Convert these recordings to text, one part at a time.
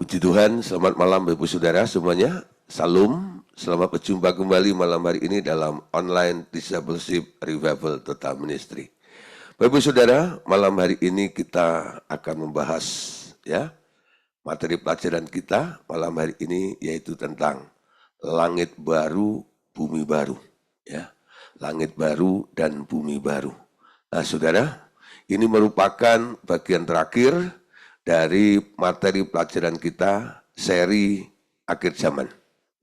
Puji Tuhan, selamat malam Bapak Saudara semuanya. Salam, selamat berjumpa kembali malam hari ini dalam Online Discipleship Revival Total Ministry. Bapak Saudara, malam hari ini kita akan membahas materi pelajaran kita malam hari ini yaitu tentang langit baru, bumi baru. Langit baru dan bumi baru. Nah Saudara, ini merupakan bagian terakhir dari materi pelajaran kita seri akhir zaman.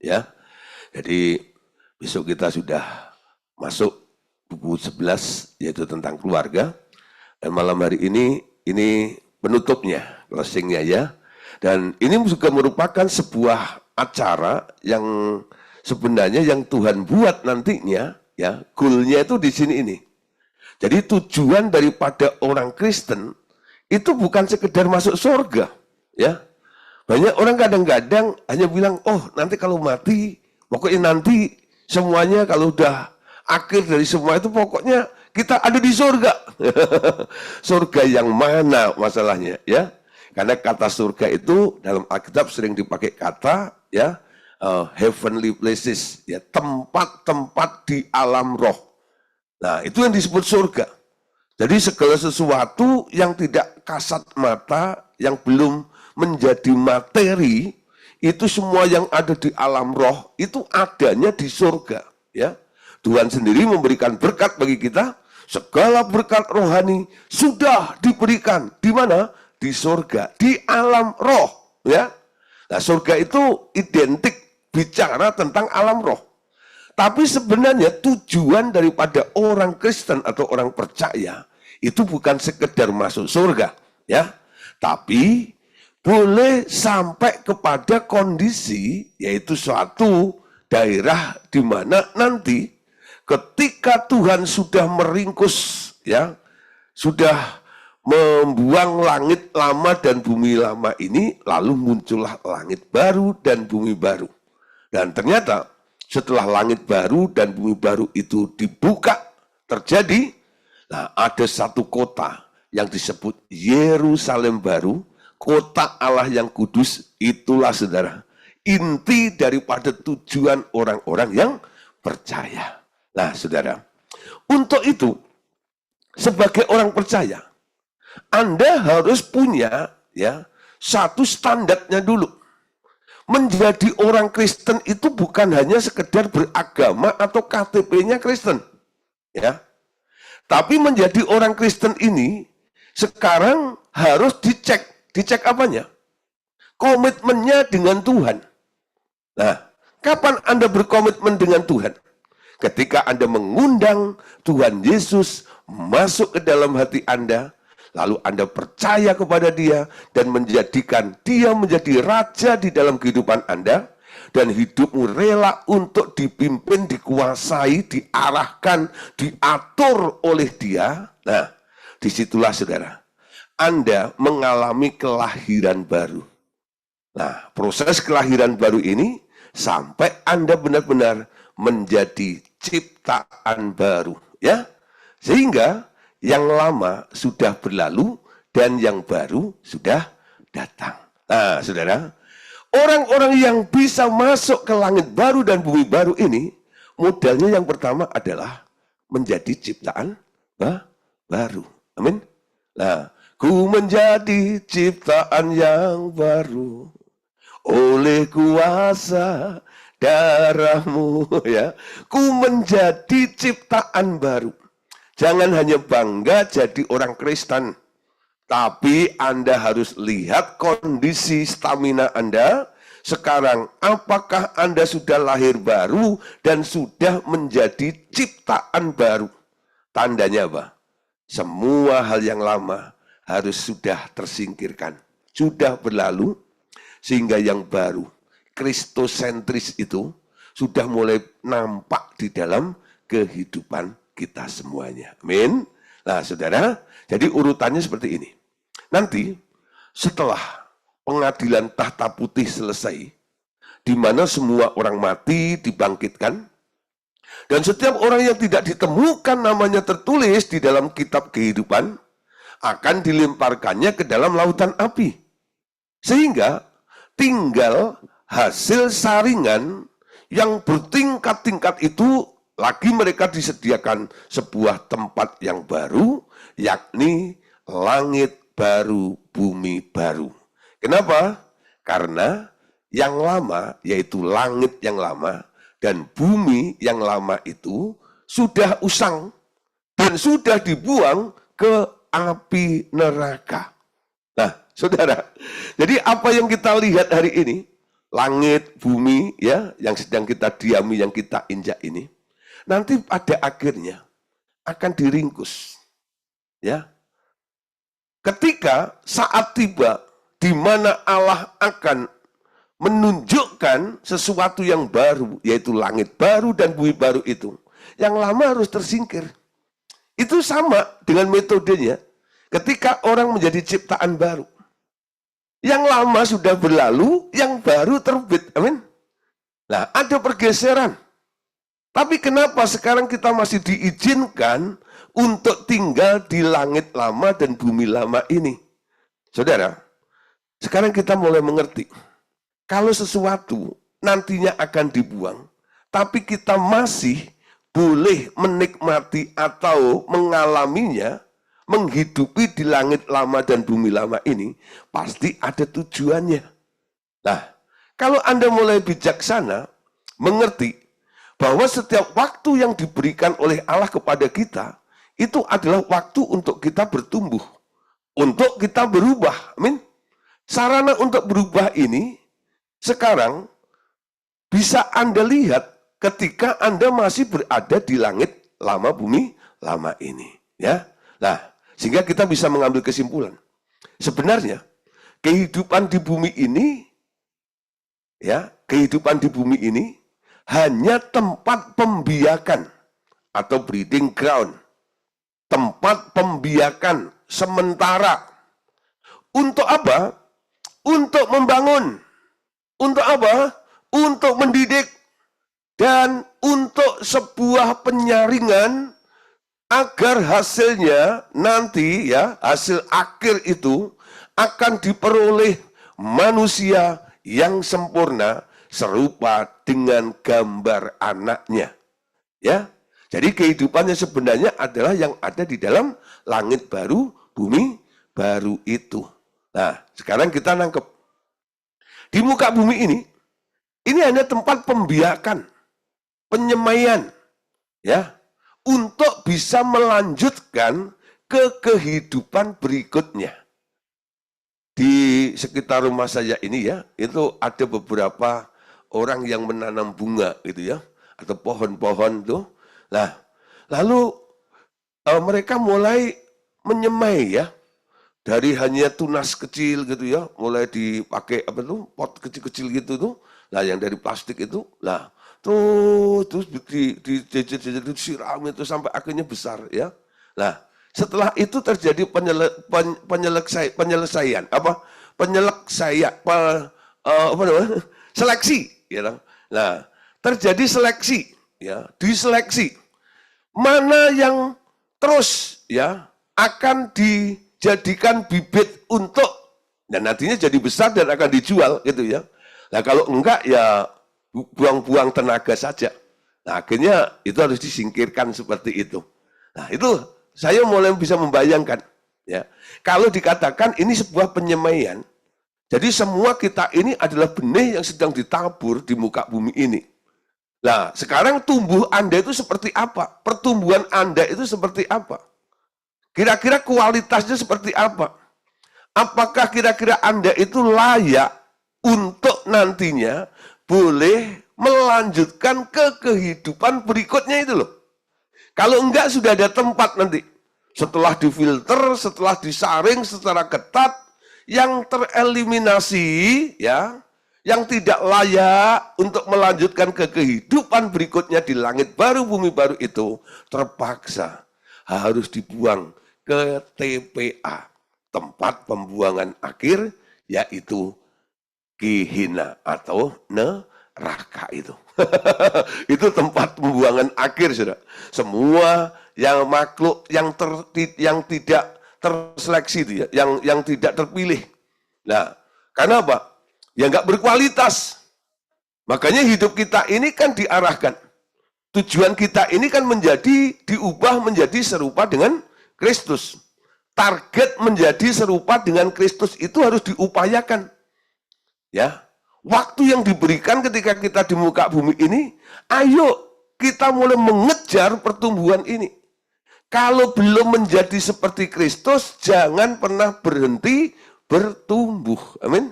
Jadi besok kita sudah masuk buku 11 yaitu tentang keluarga. Dan malam hari ini penutupnya, closingnya ya. Dan ini juga merupakan sebuah acara yang sebenarnya yang Tuhan buat nantinya goalnya itu di sini ini. Jadi tujuan daripada orang Kristen itu bukan sekedar masuk surga, Banyak orang kadang-kadang hanya bilang, oh nanti kalau mati, pokoknya nanti semuanya kalau udah akhir dari semua itu pokoknya kita ada di surga. Surga yang mana masalahnya, Karena kata surga itu dalam Alkitab sering dipakai kata, heavenly places, tempat-tempat di alam roh. Nah itu yang disebut surga. Jadi segala sesuatu yang tidak kasat mata, yang belum menjadi materi, itu semua yang ada di alam roh, itu adanya di surga. Tuhan sendiri memberikan berkat bagi kita, segala berkat rohani sudah diberikan. Di mana? Di surga, di alam roh. Nah surga itu identik bicara tentang alam roh. Tapi sebenarnya tujuan daripada orang Kristen atau orang percaya itu bukan sekedar masuk surga, tapi boleh sampai kepada kondisi yaitu suatu daerah di mana nanti ketika Tuhan sudah meringkus, sudah membuang langit lama dan bumi lama ini, lalu muncullah langit baru dan bumi baru. Dan ternyata setelah langit baru dan bumi baru itu dibuka, terjadi, nah ada satu kota yang disebut Yerusalem baru, kota Allah yang kudus, itulah saudara, inti daripada tujuan orang-orang yang percaya. Nah saudara, untuk itu, sebagai orang percaya, Anda harus punya satu standarnya dulu. Menjadi orang Kristen itu bukan hanya sekedar beragama atau KTP-nya Kristen. Tapi menjadi orang Kristen ini sekarang harus dicek. Dicek apanya? Komitmennya dengan Tuhan. Nah, kapan Anda berkomitmen dengan Tuhan? Ketika Anda mengundang Tuhan Yesus masuk ke dalam hati Anda, lalu Anda percaya kepada Dia dan menjadikan Dia menjadi raja di dalam kehidupan Anda, dan hidupmu rela untuk dipimpin, dikuasai, diarahkan, diatur oleh Dia. Nah, disitulah saudara, Anda mengalami kelahiran baru. Nah, proses kelahiran baru ini sampai Anda benar-benar menjadi ciptaan baru, Sehingga yang lama sudah berlalu dan yang baru sudah datang. Nah, saudara, orang-orang yang bisa masuk ke langit baru dan bumi baru ini, modalnya yang pertama adalah menjadi ciptaan baru. Amin. Nah, ku menjadi ciptaan yang baru oleh kuasa darahmu, Ku menjadi ciptaan baru. Jangan hanya bangga jadi orang Kristen, tapi Anda harus lihat kondisi stamina Anda sekarang. Apakah Anda sudah lahir baru dan sudah menjadi ciptaan baru? Tandanya apa? Semua hal yang lama harus sudah tersingkirkan, sudah berlalu, sehingga yang baru, kristosentris itu sudah mulai nampak di dalam kehidupan kita semuanya. Amin. Nah, saudara, jadi urutannya seperti ini. Nanti setelah pengadilan tahta putih selesai, di mana semua orang mati dibangkitkan, dan setiap orang yang tidak ditemukan namanya tertulis di dalam kitab kehidupan akan dilemparkannya ke dalam lautan api. Sehingga tinggal hasil saringan yang bertingkat-tingkat itu lagi mereka disediakan sebuah tempat yang baru, yakni langit baru, bumi baru. Kenapa? Karena yang lama, yaitu langit yang lama, dan bumi yang lama itu sudah usang dan sudah dibuang ke api neraka. Nah, saudara, jadi apa yang kita lihat hari ini, langit, bumi, ya, yang sedang kita diami, yang kita injak ini, nanti pada akhirnya akan diringkus. Ya, ketika saat tiba di mana Allah akan menunjukkan sesuatu yang baru, yaitu langit baru dan bumi baru itu. Yang lama harus tersingkir. Itu sama dengan metodenya ketika orang menjadi ciptaan baru. Yang lama sudah berlalu, yang baru terbit. Amin. Nah, ada pergeseran. Tapi kenapa sekarang kita masih diizinkan untuk tinggal di langit lama dan bumi lama ini? Saudara, sekarang kita mulai mengerti. Kalau sesuatu nantinya akan dibuang, tapi kita masih boleh menikmati atau mengalaminya, menghidupi di langit lama dan bumi lama ini, pasti ada tujuannya. Nah, kalau Anda mulai bijaksana, mengerti bahwa setiap waktu yang diberikan oleh Allah kepada kita, itu adalah waktu untuk kita bertumbuh, untuk kita berubah. Amin. Sarana untuk berubah ini, sekarang bisa Anda lihat ketika Anda masih berada di langit lama bumi lama ini, ya. Nah, sehingga kita bisa mengambil kesimpulan. Sebenarnya kehidupan di bumi ini, ya, kehidupan di bumi ini hanya tempat pembiakan atau breeding ground, tempat pembiakan sementara. Untuk apa? Untuk membangun. Untuk apa? Untuk mendidik dan untuk sebuah penyaringan agar hasilnya nanti, ya, hasil akhir itu akan diperoleh manusia yang sempurna serupa dengan gambar anaknya. Ya. Jadi kehidupannya sebenarnya adalah yang ada di dalam langit baru, bumi baru itu. Nah, sekarang kita nangkep. Di muka bumi ini hanya tempat pembiakan, penyemaian, ya, untuk bisa melanjutkan ke kehidupan berikutnya. Di sekitar rumah saya ini, ya, itu ada beberapa orang yang menanam bunga gitu, ya, atau pohon-pohon tuh. Nah, lalu mereka mulai menyemai, ya, dari hanya tunas kecil gitu, ya, mulai dipakai apa tuh, pot kecil-kecil gitu tuh, lah yang dari plastik itu, lah terus disiram itu sampai akhirnya besar, ya. Nah, setelah itu terjadi penyelesaian seleksi, ya. Nah, terjadi seleksi, ya, diseleksi. Mana yang terus, ya, akan dijadikan bibit untuk, dan nantinya jadi besar dan akan dijual gitu, ya. Nah, kalau enggak ya buang-buang tenaga saja. Nah, akhirnya itu harus disingkirkan seperti itu. Nah, itu saya mulai bisa membayangkan, ya. Kalau dikatakan ini sebuah penyemaian, jadi semua kita ini adalah benih yang sedang ditabur di muka bumi ini. Nah, sekarang tumbuh Anda itu seperti apa? Pertumbuhan Anda itu seperti apa? Kira-kira kualitasnya seperti apa? Apakah kira-kira Anda itu layak untuk nantinya boleh melanjutkan ke kehidupan berikutnya itu loh. Kalau enggak sudah ada tempat nanti. Setelah difilter, setelah disaring secara ketat, yang tereliminasi, ya, yang tidak layak untuk melanjutkan ke kehidupan berikutnya di langit baru, bumi baru itu, terpaksa harus dibuang ke TPA, tempat pembuangan akhir, yaitu Gehenna atau neraka itu. Itu tempat pembuangan akhir, saudara. Semua yang makhluk yang tidak terseleksi itu, ya, yang tidak terpilih. Nah, karena apa? ya nggak berkualitas. Makanya hidup kita ini kan diarahkan. Tujuan kita ini kan diubah menjadi serupa dengan Kristus. Target menjadi serupa dengan Kristus itu harus diupayakan. Ya, waktu yang diberikan ketika kita di muka bumi ini, ayo kita mulai mengejar pertumbuhan ini. Kalau belum menjadi seperti Kristus, jangan pernah berhenti bertumbuh. Amin.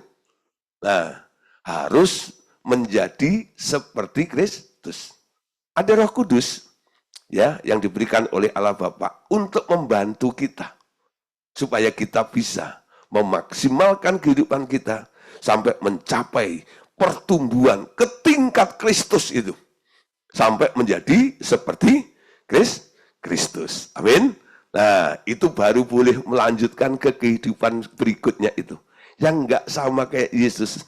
Nah, harus menjadi seperti Kristus. Ada Roh Kudus ya yang diberikan oleh Allah Bapa untuk membantu kita supaya kita bisa memaksimalkan kehidupan kita sampai mencapai pertumbuhan ke tingkat Kristus itu. Sampai menjadi seperti Kristus. Amin. Nah, itu baru boleh melanjutkan ke kehidupan berikutnya itu. Yang enggak sama kayak Yesus.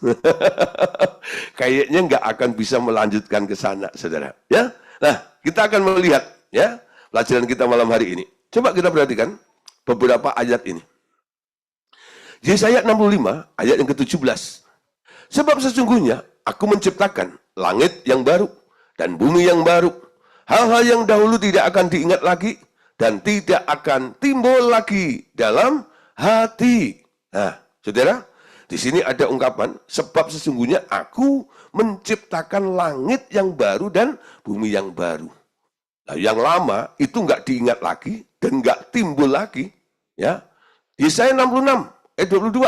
Kayaknya enggak akan bisa melanjutkan ke sana, saudara. Ya, nah kita akan melihat ya pelajaran kita malam hari ini. Coba kita perhatikan beberapa ayat ini. Yesaya 65 ayat yang ke-17. Sebab sesungguhnya aku menciptakan langit yang baru dan bumi yang baru. Hal-hal yang dahulu tidak akan diingat lagi dan tidak akan timbul lagi dalam hati. Nah, saudara, di sini ada ungkapan, sebab sesungguhnya aku menciptakan langit yang baru dan bumi yang baru. Nah, yang lama itu nggak diingat lagi dan nggak timbul lagi. Ya, Yesaya 66 ayat 22.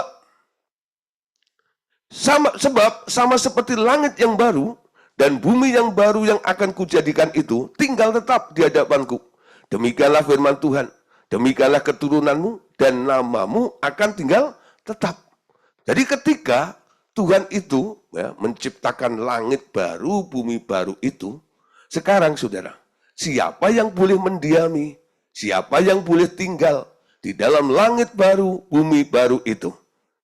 Sebab sama seperti langit yang baru dan bumi yang baru yang akan kujadikan itu tinggal tetap di hadapanku. Demikianlah firman Tuhan, demikianlah keturunanmu dan namamu akan tinggal tetap. Jadi ketika Tuhan itu ya, menciptakan langit baru, bumi baru itu, sekarang saudara, siapa yang boleh mendiami, siapa yang boleh tinggal di dalam langit baru, bumi baru itu?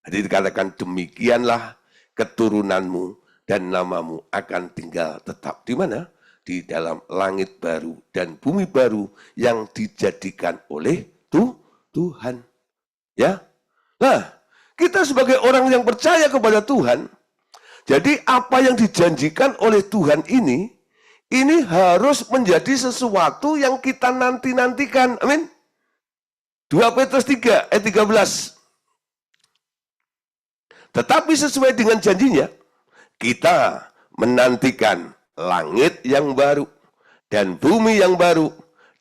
Jadi dikatakan demikianlah keturunanmu dan namamu akan tinggal tetap. Di mana? Di dalam langit baru dan bumi baru yang dijadikan oleh Tuhan. Ya. Nah, kita sebagai orang yang percaya kepada Tuhan, jadi apa yang dijanjikan oleh Tuhan ini harus menjadi sesuatu yang kita nanti-nantikan. Amin. 2 Petrus 3 ayat 13. Tetapi sesuai dengan janjinya, kita menantikan langit yang baru dan bumi yang baru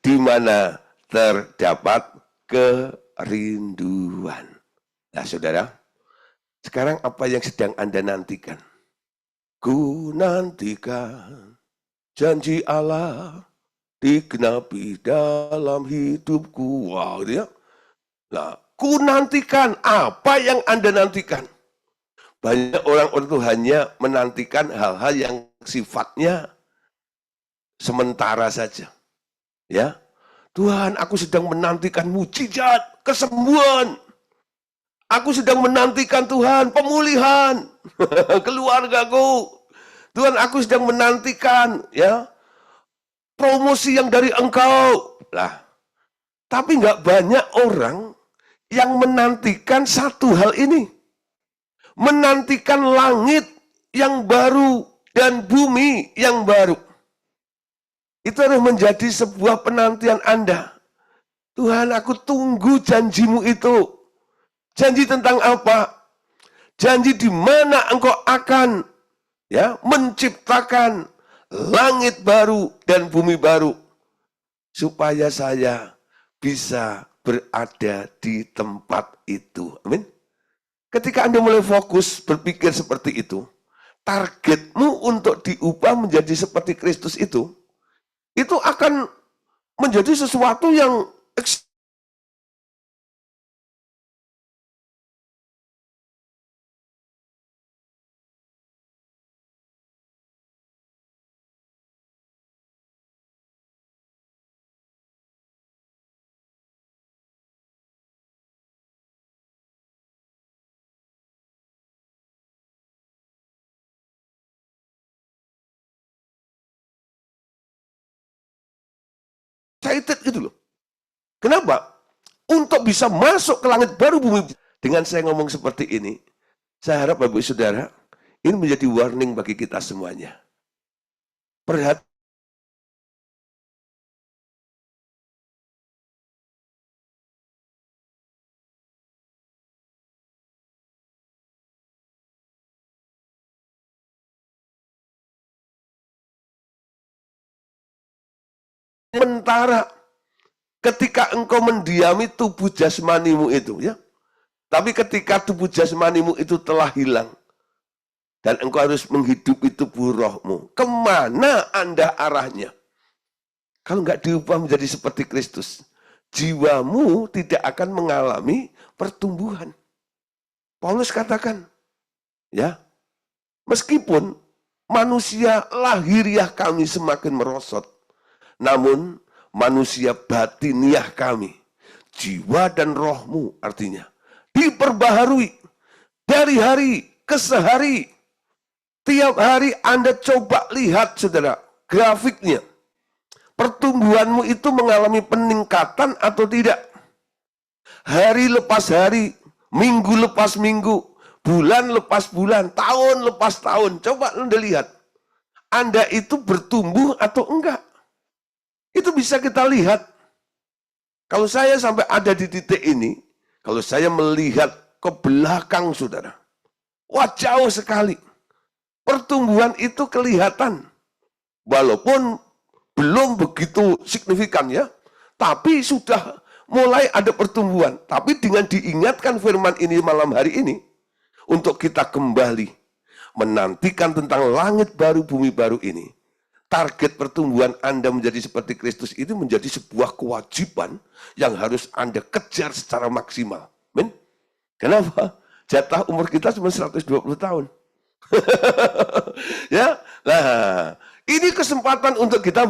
di mana terdapat kerinduan. Nah, saudara, sekarang apa yang sedang Anda nantikan? Ku nantikan janji Allah digenapi dalam hidupku. Wow, ya. Nah, ku nantikan apa yang Anda nantikan? Banyak orang itu hanya menantikan hal-hal yang sifatnya sementara saja. Ya, Tuhan, aku sedang menantikan mujizat, kesembuhan. Aku sedang menantikan Tuhan pemulihan keluargaku. Tuhan, aku sedang menantikan ya promosi yang dari Engkau. Lah, tapi nggak banyak orang yang menantikan satu hal ini. Menantikan langit yang baru dan bumi yang baru. Itu harus menjadi sebuah penantian Anda. Tuhan, aku tunggu janjimu itu. Janji tentang apa? Janji di mana Engkau akan ya menciptakan langit baru dan bumi baru supaya saya bisa berada di tempat itu. Amin. Ketika Anda mulai fokus berpikir seperti itu, targetmu untuk diubah menjadi seperti Kristus itu akan menjadi sesuatu yang excited gitu loh. Kenapa? Untuk bisa masuk ke langit baru bumi. Dengan saya ngomong seperti ini, saya harap Bapak Saudara Ini menjadi warning bagi kita semuanya. Perhatikan sementara ketika engkau mendiami tubuh jasmanimu itu, ya. Tapi ketika tubuh jasmanimu itu telah hilang, dan engkau harus menghidupi tubuh rohmu, kemana Anda arahnya? Kalau nggak diubah menjadi seperti Kristus, jiwamu tidak akan mengalami pertumbuhan. Paulus katakan, ya, meskipun manusia lahiriah kami semakin merosot, namun manusia batiniah kami, jiwa dan rohmu artinya, diperbaharui dari hari ke sehari. Tiap hari Anda coba lihat, saudara, grafiknya. Pertumbuhanmu itu mengalami peningkatan atau tidak? Hari lepas hari, minggu lepas minggu, bulan lepas bulan, tahun lepas tahun. Coba Anda lihat. Anda itu bertumbuh atau enggak? Itu bisa kita lihat. Kalau saya sampai ada di titik ini, kalau saya melihat ke belakang, saudara, wah jauh sekali. Pertumbuhan itu kelihatan. Walaupun belum begitu signifikan, ya, tapi sudah mulai ada pertumbuhan. Tapi dengan diingatkan firman ini malam hari ini, untuk kita kembali menantikan tentang langit baru, bumi baru ini, target pertumbuhan Anda menjadi seperti Kristus itu menjadi sebuah kewajiban yang harus Anda kejar secara maksimal. Men? Kenapa? Jatah umur kita cuma 120 tahun. Ya, nah, ini kesempatan untuk kita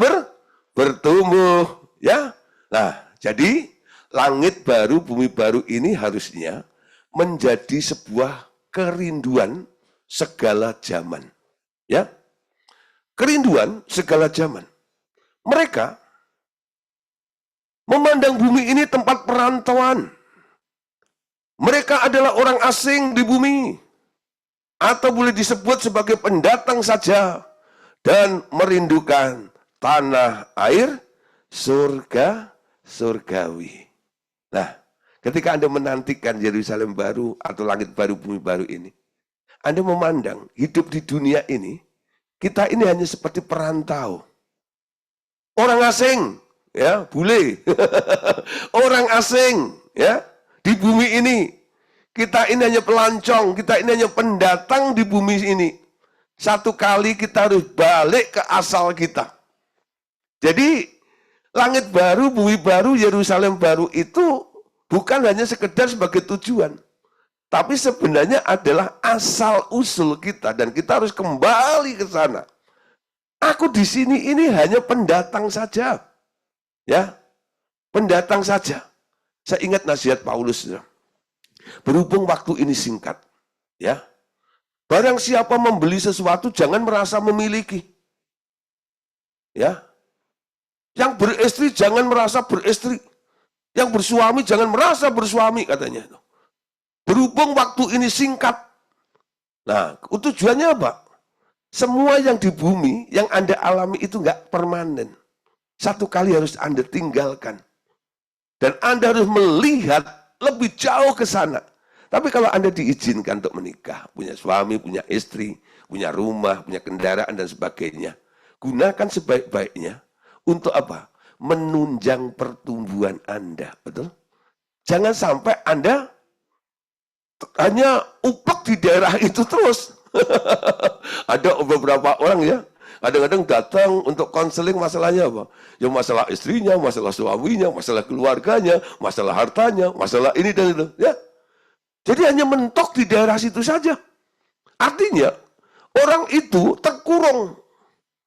bertumbuh, ya. Nah, jadi langit baru, bumi baru ini harusnya menjadi sebuah kerinduan segala zaman, ya. Kerinduan segala zaman. Mereka memandang bumi ini tempat perantauan. Mereka adalah orang asing di bumi, atau boleh disebut sebagai pendatang saja, dan merindukan tanah air surgawi. Nah, ketika Anda menantikan Yerusalem baru atau langit baru, bumi baru ini, Anda memandang hidup di dunia ini, kita ini hanya seperti perantau. Orang asing, ya, bule. Orang asing, ya, di bumi ini. Kita ini hanya pelancong, kita ini hanya pendatang di bumi ini. Satu kali kita harus balik ke asal kita. Jadi, langit baru, bumi baru, Yerusalem baru itu bukan hanya sekedar sebagai tujuan. Tapi sebenarnya adalah asal-usul kita. Dan kita harus kembali ke sana. Aku di sini ini hanya pendatang saja. Ya, pendatang saja. Saya ingat nasihat Paulus. Ya. Berhubung waktu ini singkat, ya, barang siapa membeli sesuatu jangan merasa memiliki, ya. Yang beristri jangan merasa beristri, yang bersuami jangan merasa bersuami, katanya. Berhubung waktu ini singkat, nah tujuannya apa? Semua yang di bumi yang Anda alami itu nggak permanen. Satu kali harus Anda tinggalkan, dan Anda harus melihat lebih jauh ke sana. Tapi kalau Anda diizinkan untuk menikah, punya suami, punya istri, punya rumah, punya kendaraan, dan sebagainya, gunakan sebaik-baiknya untuk apa? Menunjang pertumbuhan Anda, betul? Jangan sampai Anda hanya upek di daerah itu terus. Ada beberapa orang, ya, kadang-kadang datang untuk konseling, masalahnya apa? Ya masalah istrinya, masalah suaminya, masalah keluarganya, masalah hartanya, masalah ini dan itu. Ya. Jadi hanya mentok di daerah situ saja. Artinya orang itu terkurung,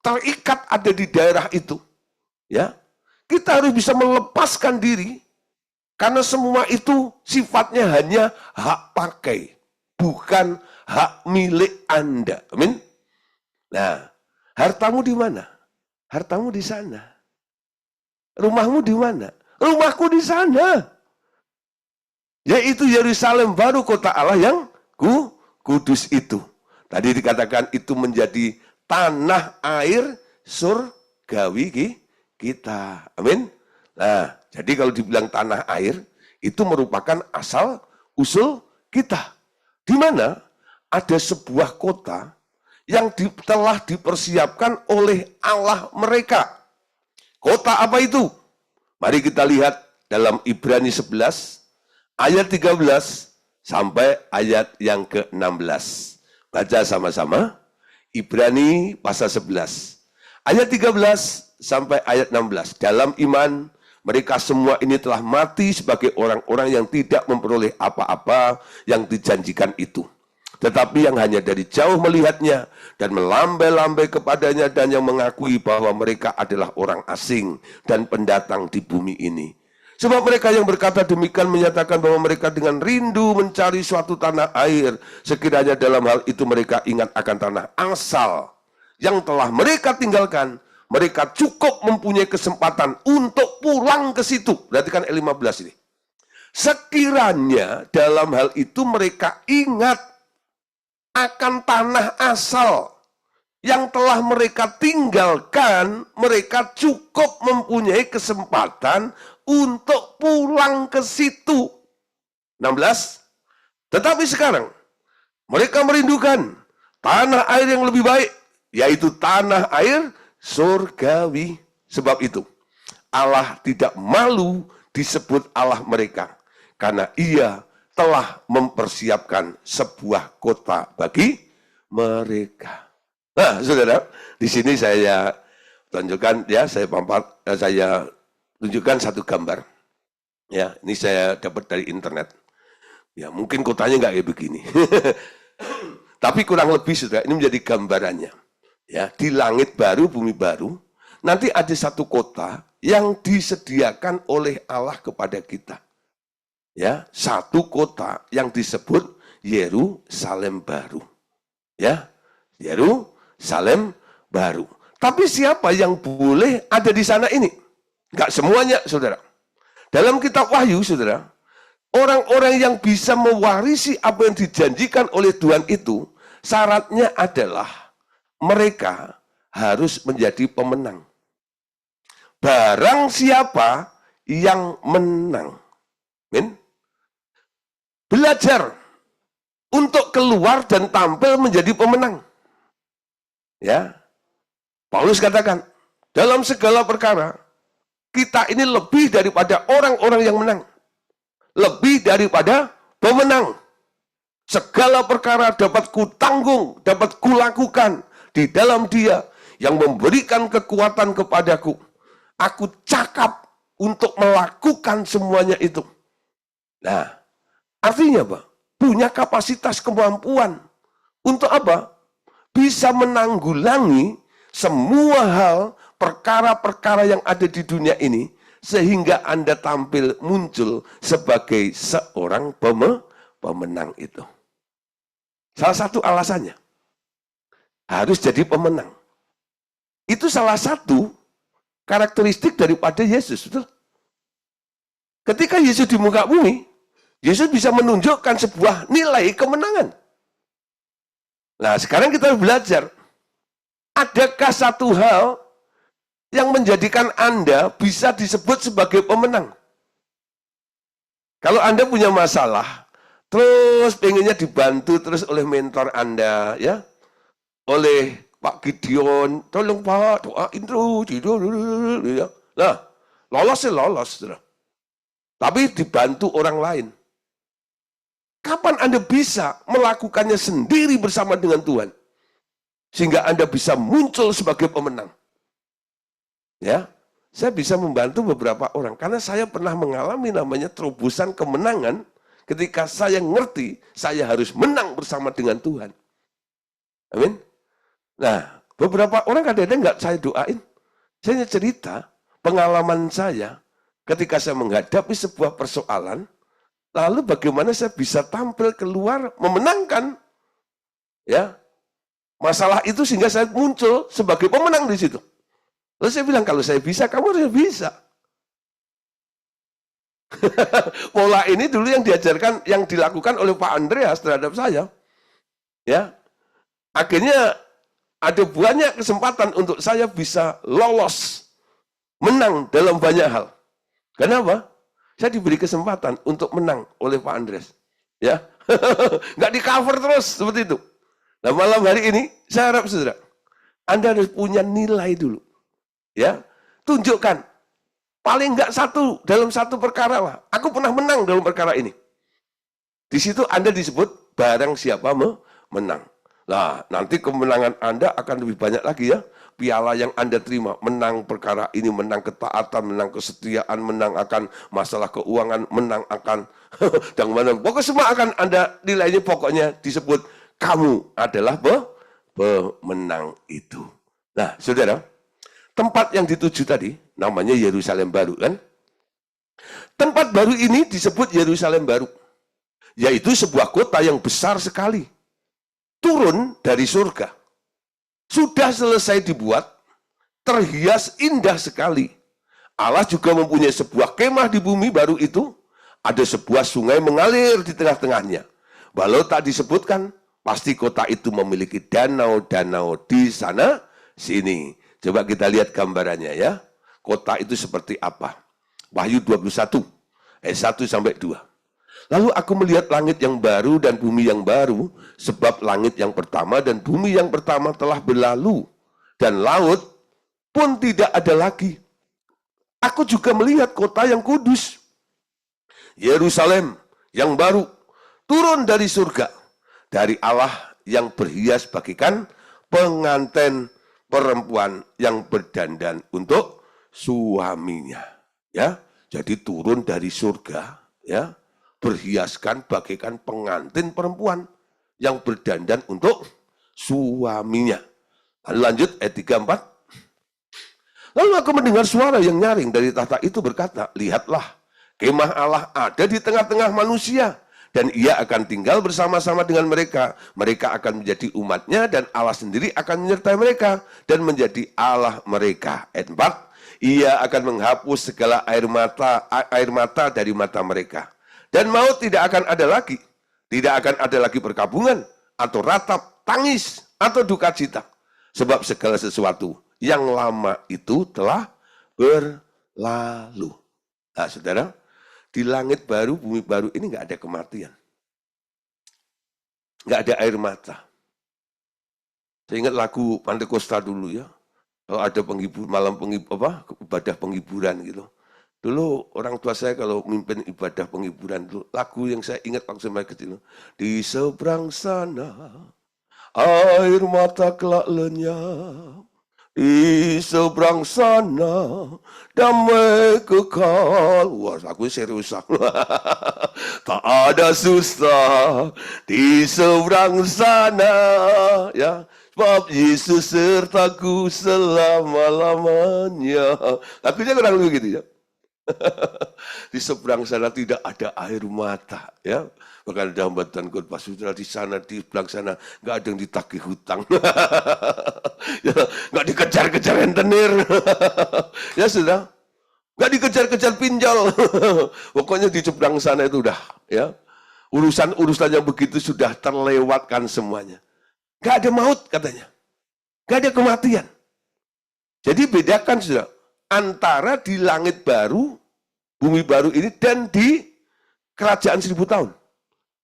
terikat ada di daerah itu. Ya, kita harus bisa melepaskan diri karena semua itu sifatnya hanya hak pakai, bukan hak milik Anda. Amin. Nah, hartamu di mana? Hartamu di sana. Rumahmu di mana? Rumahku di sana. Yaitu Yerusalem baru, kota Allah yang kudus itu. Tadi dikatakan itu menjadi tanah air surgawi kita. Amin. Nah, jadi kalau dibilang tanah air, itu merupakan asal usul kita. Di mana ada sebuah kota yang telah dipersiapkan oleh Allah mereka. Kota apa itu? Mari kita lihat dalam Ibrani 11, ayat 13 sampai ayat yang ke-16. Baca sama-sama. Ibrani pasal 11. Ayat 13 sampai ayat 16. Dalam iman, mereka semua ini telah mati sebagai orang-orang yang tidak memperoleh apa-apa yang dijanjikan itu. Tetapi yang hanya dari jauh melihatnya dan melambai-lambai kepadanya dan yang mengakui bahwa mereka adalah orang asing dan pendatang di bumi ini. Sebab mereka yang berkata demikian menyatakan bahwa mereka dengan rindu mencari suatu tanah air. Sekiranya dalam hal itu mereka ingat akan tanah asal yang telah mereka tinggalkan. Mereka cukup mempunyai kesempatan untuk pulang ke situ. Perhatikan ayat 15 ini. Sekiranya dalam hal itu mereka ingat akan tanah asal yang telah mereka tinggalkan, mereka cukup mempunyai kesempatan untuk pulang ke situ. 16. Tetapi sekarang mereka merindukan tanah air yang lebih baik, yaitu tanah air surgawi. Sebab itu Allah tidak malu disebut Allah mereka, karena Ia telah mempersiapkan sebuah kota bagi mereka. Nah, saudara, di sini saya tunjukkan ya, saya tunjukkan satu gambar. Ya, ini saya dapat dari internet. Ya, mungkin kotanya nggak kayak begini. Tapi kurang lebih, saudara, ini menjadi gambarannya. Ya, di langit baru, bumi baru, nanti ada satu kota yang disediakan oleh Allah kepada kita. Ya, satu kota yang disebut Yerusalem baru. Ya, Yerusalem baru. Tapi siapa yang boleh ada di sana ini? Enggak semuanya, saudara. Dalam kitab Wahyu, saudara, orang-orang yang bisa mewarisi apa yang dijanjikan oleh Tuhan itu, syaratnya adalah mereka harus menjadi pemenang. Barang siapa yang menang. Amin. Belajar untuk keluar dan tampil menjadi pemenang. Ya. Paulus katakan, dalam segala perkara, kita ini lebih daripada orang-orang yang menang. Lebih daripada pemenang. Segala perkara dapat kutanggung, dapat kulakukan di dalam Dia yang memberikan kekuatan kepadaku. Aku cakap untuk melakukan semuanya itu. Nah, artinya apa? Punya kapasitas kemampuan. Untuk apa? Bisa menanggulangi semua hal, perkara-perkara yang ada di dunia ini, sehingga Anda tampil muncul sebagai seorang pemenang itu. Salah satu alasannya, harus jadi pemenang. Itu salah satu karakteristik daripada Yesus. Betul? Ketika Yesus di muka bumi, Yesus bisa menunjukkan sebuah nilai kemenangan. Nah, sekarang kita belajar. Adakah satu hal yang menjadikan Anda bisa disebut sebagai pemenang? Kalau Anda punya masalah, terus pengennya dibantu terus oleh mentor Anda, ya, oleh Pak Gideon, tolong Pak, doain terus, ya. Nah, lolos sih lolos, tapi dibantu orang lain. Kapan Anda bisa melakukannya sendiri bersama dengan Tuhan? Sehingga Anda bisa muncul sebagai pemenang. Ya, saya bisa membantu beberapa orang. Karena saya pernah mengalami namanya terobosan kemenangan ketika saya ngerti saya harus menang bersama dengan Tuhan. Amin. Nah, beberapa orang kadang-kadang nggak saya doain. Saya cerita pengalaman saya ketika saya menghadapi sebuah persoalan, lalu bagaimana saya bisa tampil keluar memenangkan ya masalah itu sehingga saya muncul sebagai pemenang di situ. Lalu saya bilang, kalau saya bisa, kamu harus bisa. Pola ini dulu yang diajarkan, yang dilakukan oleh Pak Andreas terhadap saya. Ya, Akhirnya ada banyak kesempatan untuk saya bisa lolos, menang dalam banyak hal. Kenapa? Saya diberi kesempatan untuk menang oleh Pak Andres. Ya, nggak di cover terus seperti itu. Nah, malam hari ini saya harap saudara, Anda harus punya nilai dulu. Ya, tunjukkan. Paling nggak satu dalam satu perkara lah. Aku pernah menang dalam perkara ini. Di situ Anda disebut barang siapa menang. Nah, nanti kemenangan Anda akan lebih banyak lagi ya. Piala yang Anda terima, menang perkara ini, menang ketaatan, menang kesetiaan, menang akan masalah keuangan, menang akan dan mana. Pokoknya semua akan Anda nilainya pokoknya disebut kamu adalah pemenang itu. Nah, saudara, tempat yang dituju tadi namanya Yerusalem Baru kan? Tempat baru ini disebut Yerusalem Baru, yaitu sebuah kota yang besar sekali, turun dari surga. Sudah selesai dibuat, terhias indah sekali. Allah juga mempunyai sebuah kemah di bumi baru itu, ada sebuah sungai mengalir di tengah-tengahnya. Walau tak disebutkan, pasti kota itu memiliki danau-danau di sana sini. Coba kita lihat gambarannya ya. Kota itu seperti apa? Wahyu 21, ayat 1 sampai 2. Lalu aku melihat langit yang baru dan bumi yang baru, sebab langit yang pertama dan bumi yang pertama telah berlalu, dan laut pun tidak ada lagi. Aku juga melihat kota yang kudus, Yerusalem yang baru, turun dari surga, dari Allah yang berhias bagikan pengantin perempuan yang berdandan untuk suaminya. Ya, jadi turun dari surga, ya, berhiaskan bagaikan pengantin perempuan yang berdandan untuk suaminya. Lalu lanjut ayat 34. Lalu aku mendengar suara yang nyaring dari tahta itu berkata, lihatlah, kemah Allah ada di tengah-tengah manusia, dan ia akan tinggal bersama-sama dengan mereka. Mereka akan menjadi umatnya, dan Allah sendiri akan menyertai mereka, dan menjadi Allah mereka. Ayat 4. Ia akan menghapus segala air mata dari mata mereka. Dan maut tidak akan ada lagi. Tidak akan ada lagi perkabungan, atau ratap, tangis, atau duka cita. Sebab segala sesuatu yang lama itu telah berlalu. Nah, saudara, di langit baru, bumi baru ini nggak ada kematian. Nggak ada air mata. Saya ingat lagu Pantekosta dulu ya. Kalau ada penghibur, ibadah penghiburan gitu. Dulu orang tua saya kalau mimpin ibadah penghiburan dulu, lagu yang saya ingat waktu saya kecil, di seberang sana air mata kelak lenyap, di seberang sana damai kekal. Wah, aku serius. Tak ada susah di seberang sana, ya. Sebab Yesus sertaku selama-lamanya. Lagunya kurang lebih gitu ya. Di seberang sana tidak ada air mata, ya. Bahkan ada hambatan khotbah saudara di sana, di seberang sana nggak ada yang ditagih hutang, ya, nggak dikejar-kejar rentenir, ya sudah, nggak dikejar-kejar pinjol. Pokoknya di seberang sana itu udah, ya, urusan-urusan yang begitu sudah terlewatkan semuanya. Nggak ada maut katanya, nggak ada kematian. Jadi bedakan sudah antara di langit baru, bumi baru ini dan di kerajaan 1000 tahun.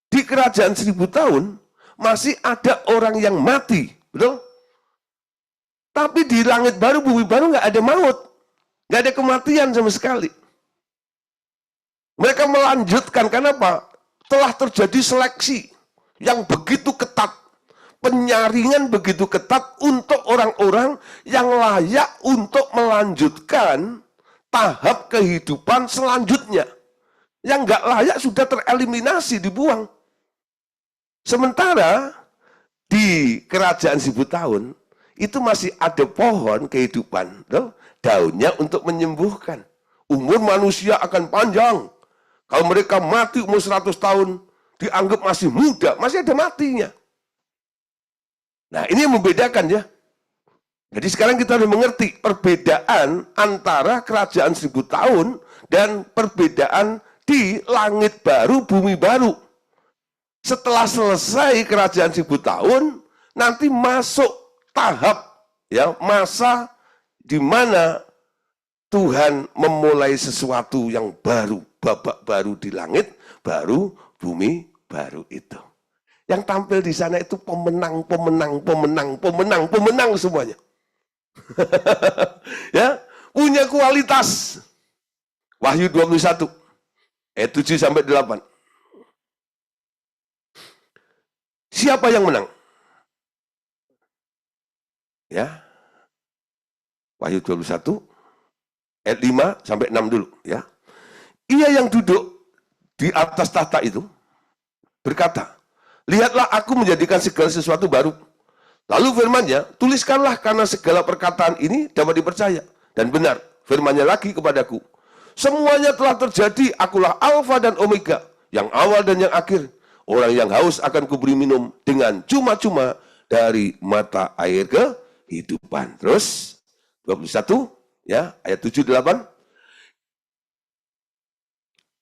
Di kerajaan 1000 tahun masih ada orang yang mati, betul? Tapi di langit baru, bumi baru nggak ada maut, nggak ada kematian sama sekali. Mereka melanjutkan, karena apa? Telah terjadi seleksi yang begitu ketat, penyaringan begitu ketat untuk orang-orang yang layak untuk melanjutkan tahap kehidupan selanjutnya. Yang nggak layak sudah tereliminasi, dibuang. Sementara di kerajaan 1000 tahun itu masih ada pohon kehidupan, daunnya untuk menyembuhkan. Umur manusia akan panjang. Kalau mereka mati umur 100 tahun, dianggap masih muda, masih ada matinya. Nah, ini yang membedakan ya. Jadi sekarang kita harus mengerti perbedaan antara kerajaan 1000 tahun dan perbedaan di langit baru, bumi baru. Setelah selesai kerajaan 1000 tahun, nanti masuk tahap ya masa di mana Tuhan memulai sesuatu yang baru, babak baru di langit, baru bumi baru itu. Yang tampil di sana itu pemenang semuanya. Ya, punya kualitas. Wahyu 21 ayat 7 sampai 8. Siapa yang menang? Ya. Wahyu 21 ayat 5 sampai 6 dulu ya. Ia yang duduk di atas tahta itu berkata, lihatlah aku menjadikan segala sesuatu baru. Lalu firman-Nya, tuliskanlah karena segala perkataan ini dapat dipercaya dan benar. Firman-Nya lagi kepadaku, semuanya telah terjadi, akulah Alfa dan Omega, yang awal dan yang akhir. Orang yang haus akan kuberi minum dengan cuma-cuma dari mata air kehidupan. Terus 21 ya, ayat 7 8.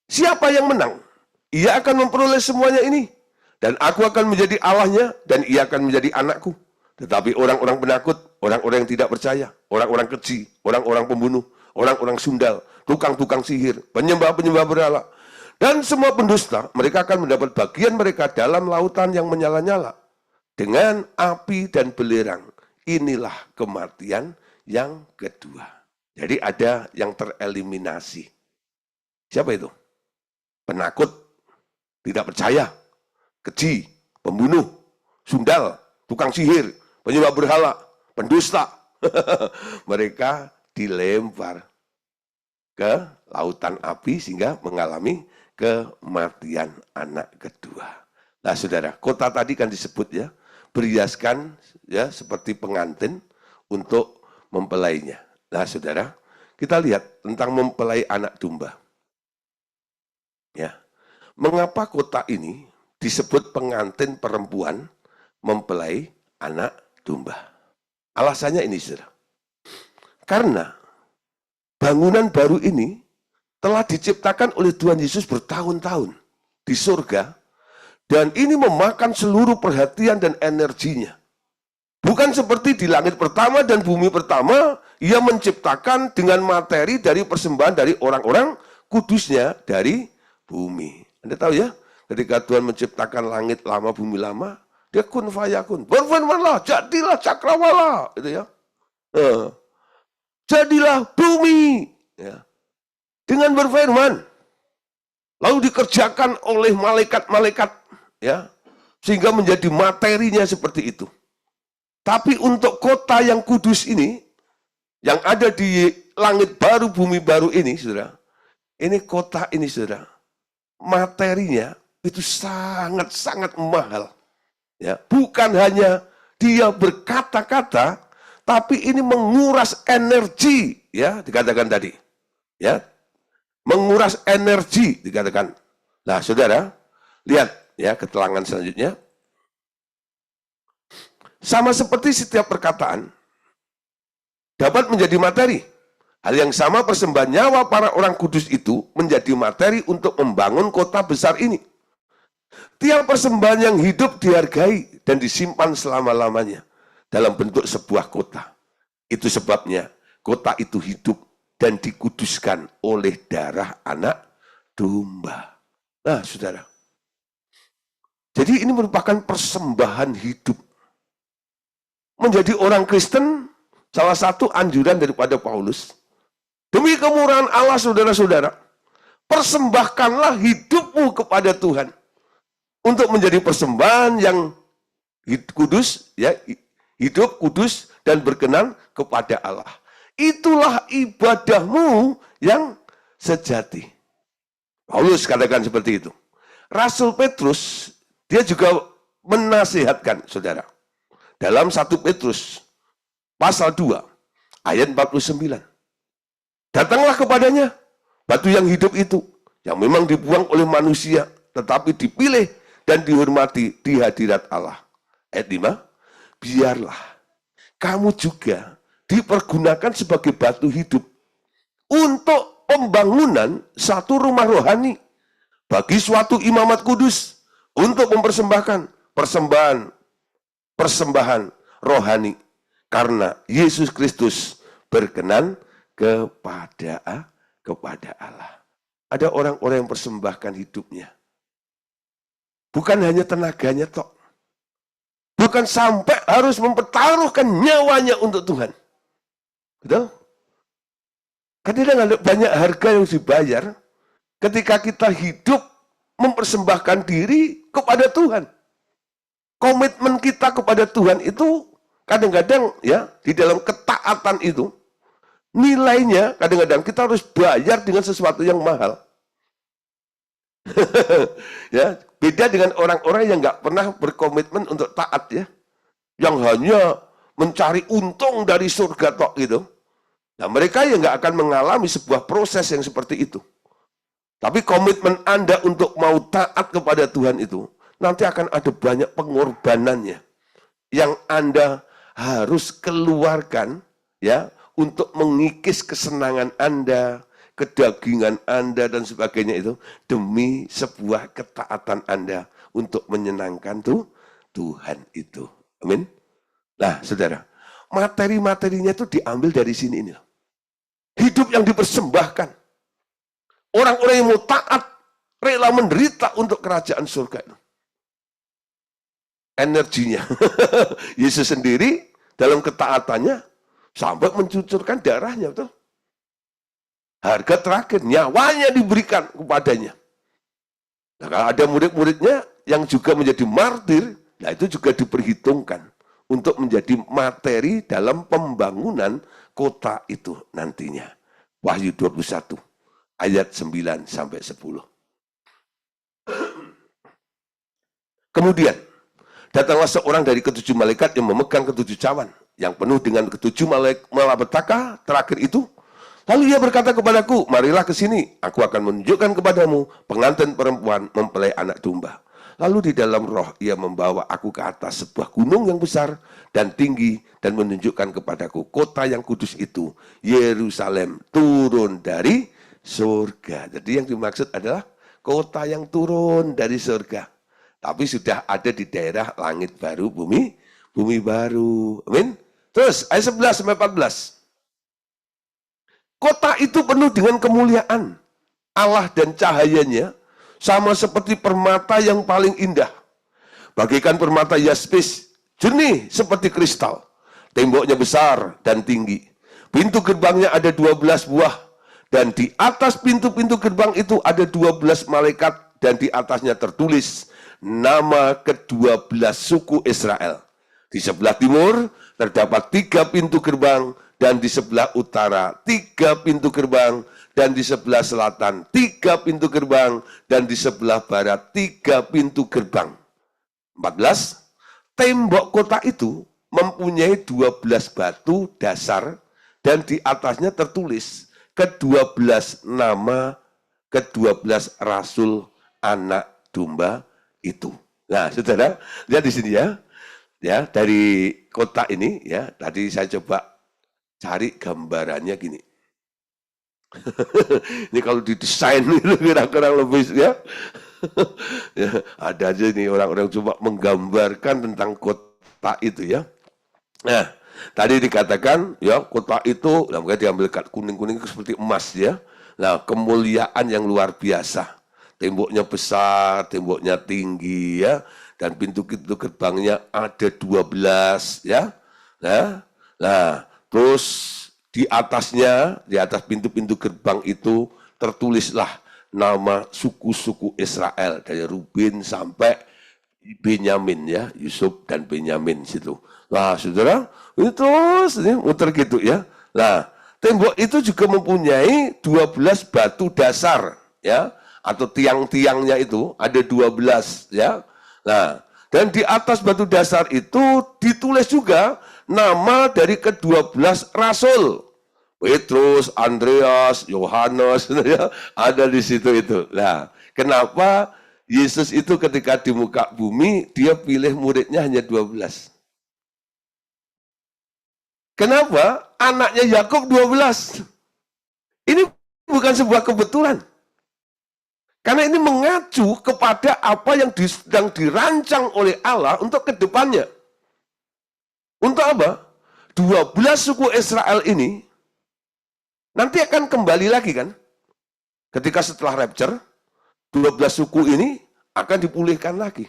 Siapa yang menang? Ia akan memperoleh semuanya ini, dan aku akan menjadi Allahnya dan ia akan menjadi anakku. Tetapi orang-orang penakut, orang-orang yang tidak percaya, orang-orang keji, orang-orang pembunuh, orang-orang sundal, tukang-tukang sihir, penyembah-penyembah berhala, dan semua pendusta, mereka akan mendapat bagian mereka dalam lautan yang menyala-nyala dengan api dan belerang. Inilah kematian yang kedua. Jadi ada yang tereliminasi. Siapa itu? Penakut, tidak percaya, keji, pembunuh, sundal, tukang sihir, penyembah berhala, pendusta. Mereka dilempar ke lautan api sehingga mengalami kematian anak kedua. Nah saudara, kota tadi kan disebut ya, berhiaskan ya seperti pengantin untuk mempelainya. Nah saudara, kita lihat tentang mempelai anak domba. Ya, mengapa kota ini disebut pengantin perempuan mempelai anak domba? Alasannya ini saudara. Karena bangunan baru ini telah diciptakan oleh Tuhan Yesus bertahun-tahun di surga, dan ini memakan seluruh perhatian dan energinya. Bukan seperti di langit pertama dan bumi pertama, ia menciptakan dengan materi dari persembahan dari orang-orang kudusnya dari bumi. Anda tahu ya, ketika Tuhan menciptakan langit lama, bumi lama, dia kun fayakun. Berfirmanlah, jadilah cakrawala. Itu ya. Jadilah bumi. Ya. Dengan berfirman. Lalu dikerjakan oleh malaikat-malaikat. Ya, sehingga menjadi materinya seperti itu. Tapi untuk kota yang kudus ini, yang ada di langit baru, bumi baru ini, saudara. Ini kota ini, saudara. Materinya itu sangat-sangat mahal. Ya, bukan hanya dia berkata-kata, tapi ini menguras energi, ya dikatakan tadi, ya menguras energi dikatakan. Nah, saudara, lihat ya keterangan selanjutnya. Sama seperti setiap perkataan dapat menjadi materi. Hal yang sama persembahan nyawa para orang kudus itu menjadi materi untuk membangun kota besar ini. Tiap persembahan yang hidup dihargai dan disimpan selama-lamanya dalam bentuk sebuah kota. Itu sebabnya kota itu hidup dan dikuduskan oleh darah anak domba. Nah, saudara. Jadi ini merupakan persembahan hidup. Menjadi orang Kristen, salah satu anjuran daripada Paulus, demi kemurahan Allah saudara-saudara, persembahkanlah hidupmu kepada Tuhan untuk menjadi persembahan yang kudus, ya, hidup kudus dan berkenan kepada Allah. Itulah ibadahmu yang sejati. Paulus katakan seperti itu. Rasul Petrus, dia juga menasihatkan, saudara. Dalam 1 Petrus pasal 2 ayat 49. Datanglah kepadanya batu yang hidup itu, yang memang dibuang oleh manusia, tetapi dipilih dan dihormati di hadirat Allah. Ayat 5, biarlah kamu juga dipergunakan sebagai batu hidup untuk pembangunan satu rumah rohani bagi suatu imamat kudus untuk mempersembahkan persembahan persembahan rohani karena Yesus Kristus berkenan kepada Allah. Ada orang-orang yang persembahkan hidupnya. Bukan hanya tenaganya tok. Bukan sampai harus mempertaruhkan nyawanya untuk Tuhan. Betul? Kadang ada banyak harga yang dibayar ketika kita hidup mempersembahkan diri kepada Tuhan. Komitmen kita kepada Tuhan itu kadang-kadang ya di dalam ketaatan itu nilainya kadang-kadang kita harus bayar dengan sesuatu yang mahal. Ya, beda dengan orang-orang yang nggak pernah berkomitmen untuk taat ya, yang hanya mencari untung dari surga tok gitu. Nah, mereka yang nggak akan mengalami sebuah proses yang seperti itu. Tapi komitmen Anda untuk mau taat kepada Tuhan itu, nanti akan ada banyak pengorbanannya yang Anda harus keluarkan ya untuk mengikis kesenangan Anda, kedagingan Anda dan sebagainya itu demi sebuah ketaatan Anda untuk menyenangkan Tuhan itu. Amin. Nah, saudara, materi-materinya itu diambil dari sini ini. Hidup yang dipersembahkan. Orang-orang yang mau taat, rela menderita untuk kerajaan surga itu. Energinya. Yesus sendiri dalam ketaatannya sampai mencucurkan darahnya. Betul? Harga terakhir, nyawanya diberikan kepadanya. Nah, kalau ada murid-muridnya yang juga menjadi martir, nah itu juga diperhitungkan untuk menjadi materi dalam pembangunan kota itu nantinya. Wahyu 21 ayat 9 sampai 10. Kemudian datanglah seorang dari ketujuh malaikat yang memegang ketujuh cawan, yang penuh dengan ketujuh malapetaka terakhir itu. Lalu ia berkata kepadaku, marilah ke sini, aku akan menunjukkan kepadamu pengantin perempuan mempelai anak domba. Lalu di dalam roh ia membawa aku ke atas sebuah gunung yang besar dan tinggi dan menunjukkan kepadaku kota yang kudus itu, Yerusalem, turun dari surga. Jadi yang dimaksud adalah kota yang turun dari surga. Tapi sudah ada di daerah langit baru, bumi baru. Amin. Terus ayat 11 sampai 14. Kota itu penuh dengan kemuliaan Allah dan cahayanya, sama seperti permata yang paling indah. Bagaikan permata yaspis, jernih seperti kristal. Temboknya besar dan tinggi. Pintu gerbangnya ada 12 buah. Dan di atas pintu-pintu gerbang itu ada 12 malaikat. Dan di atasnya tertulis nama ke-12 suku Israel. Di sebelah timur terdapat 3 pintu gerbang. Dan di sebelah utara 3 pintu gerbang, dan di sebelah selatan 3 pintu gerbang, dan di sebelah barat 3 pintu gerbang. 14. Tembok kota itu mempunyai 12 batu dasar, dan di atasnya tertulis ke-12 nama ke-12 rasul anak domba itu. Nah, saudara, lihat di sini ya. Ya, dari kota ini ya, tadi saya coba cari gambarannya gini. Ini kalau didesain itu kira-kira lebih ya. Ya, ada aja nih orang-orang coba menggambarkan tentang kota itu ya. Nah, tadi dikatakan ya kota itu, nah mungkin diambil kuning-kuning seperti emas ya. Nah, kemuliaan yang luar biasa. Temboknya besar, temboknya tinggi ya, dan pintu-pintu gerbangnya ada 12 ya. Nah, terus di atasnya, di atas pintu-pintu gerbang itu tertulislah nama suku-suku Israel dari Ruben sampai Benyamin ya, Yusuf dan Benyamin situ. Nah, saudara, itu terus ini muter gitu ya. Nah, tembok itu juga mempunyai 12 batu dasar ya, atau tiang-tiangnya itu ada 12 ya. Nah, dan di atas batu dasar itu ditulis juga nama dari ke-12 rasul. Petrus, Andreas, Yohanes, ya, ada di situ itu. Nah, kenapa Yesus itu ketika di muka bumi, dia pilih muridnya hanya 12? Kenapa? Anaknya Yakub 12. Ini bukan sebuah kebetulan. Karena ini mengacu kepada apa yang sedang dirancang oleh Allah untuk kedepannya. Untuk apa? 12 suku Israel ini nanti akan kembali lagi kan? Ketika setelah rapture, 12 suku ini akan dipulihkan lagi.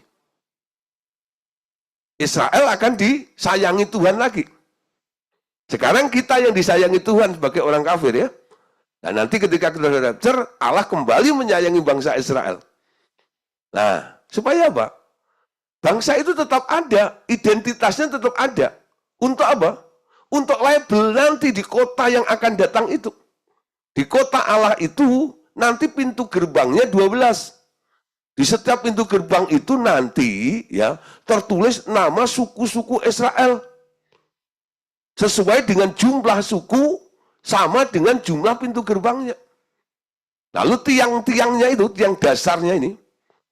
Israel akan disayangi Tuhan lagi. Sekarang kita yang disayangi Tuhan sebagai orang kafir ya. Dan nanti ketika kita rapture, Allah kembali menyayangi bangsa Israel. Nah, supaya apa? Bangsa itu tetap ada, identitasnya tetap ada. Untuk apa? Untuk label nanti di kota yang akan datang itu. Di kota Allah itu, nanti pintu gerbangnya 12. Di setiap pintu gerbang itu nanti ya tertulis nama suku-suku Israel. Sesuai dengan jumlah suku, sama dengan jumlah pintu gerbangnya. Lalu tiang-tiangnya itu, tiang dasarnya ini,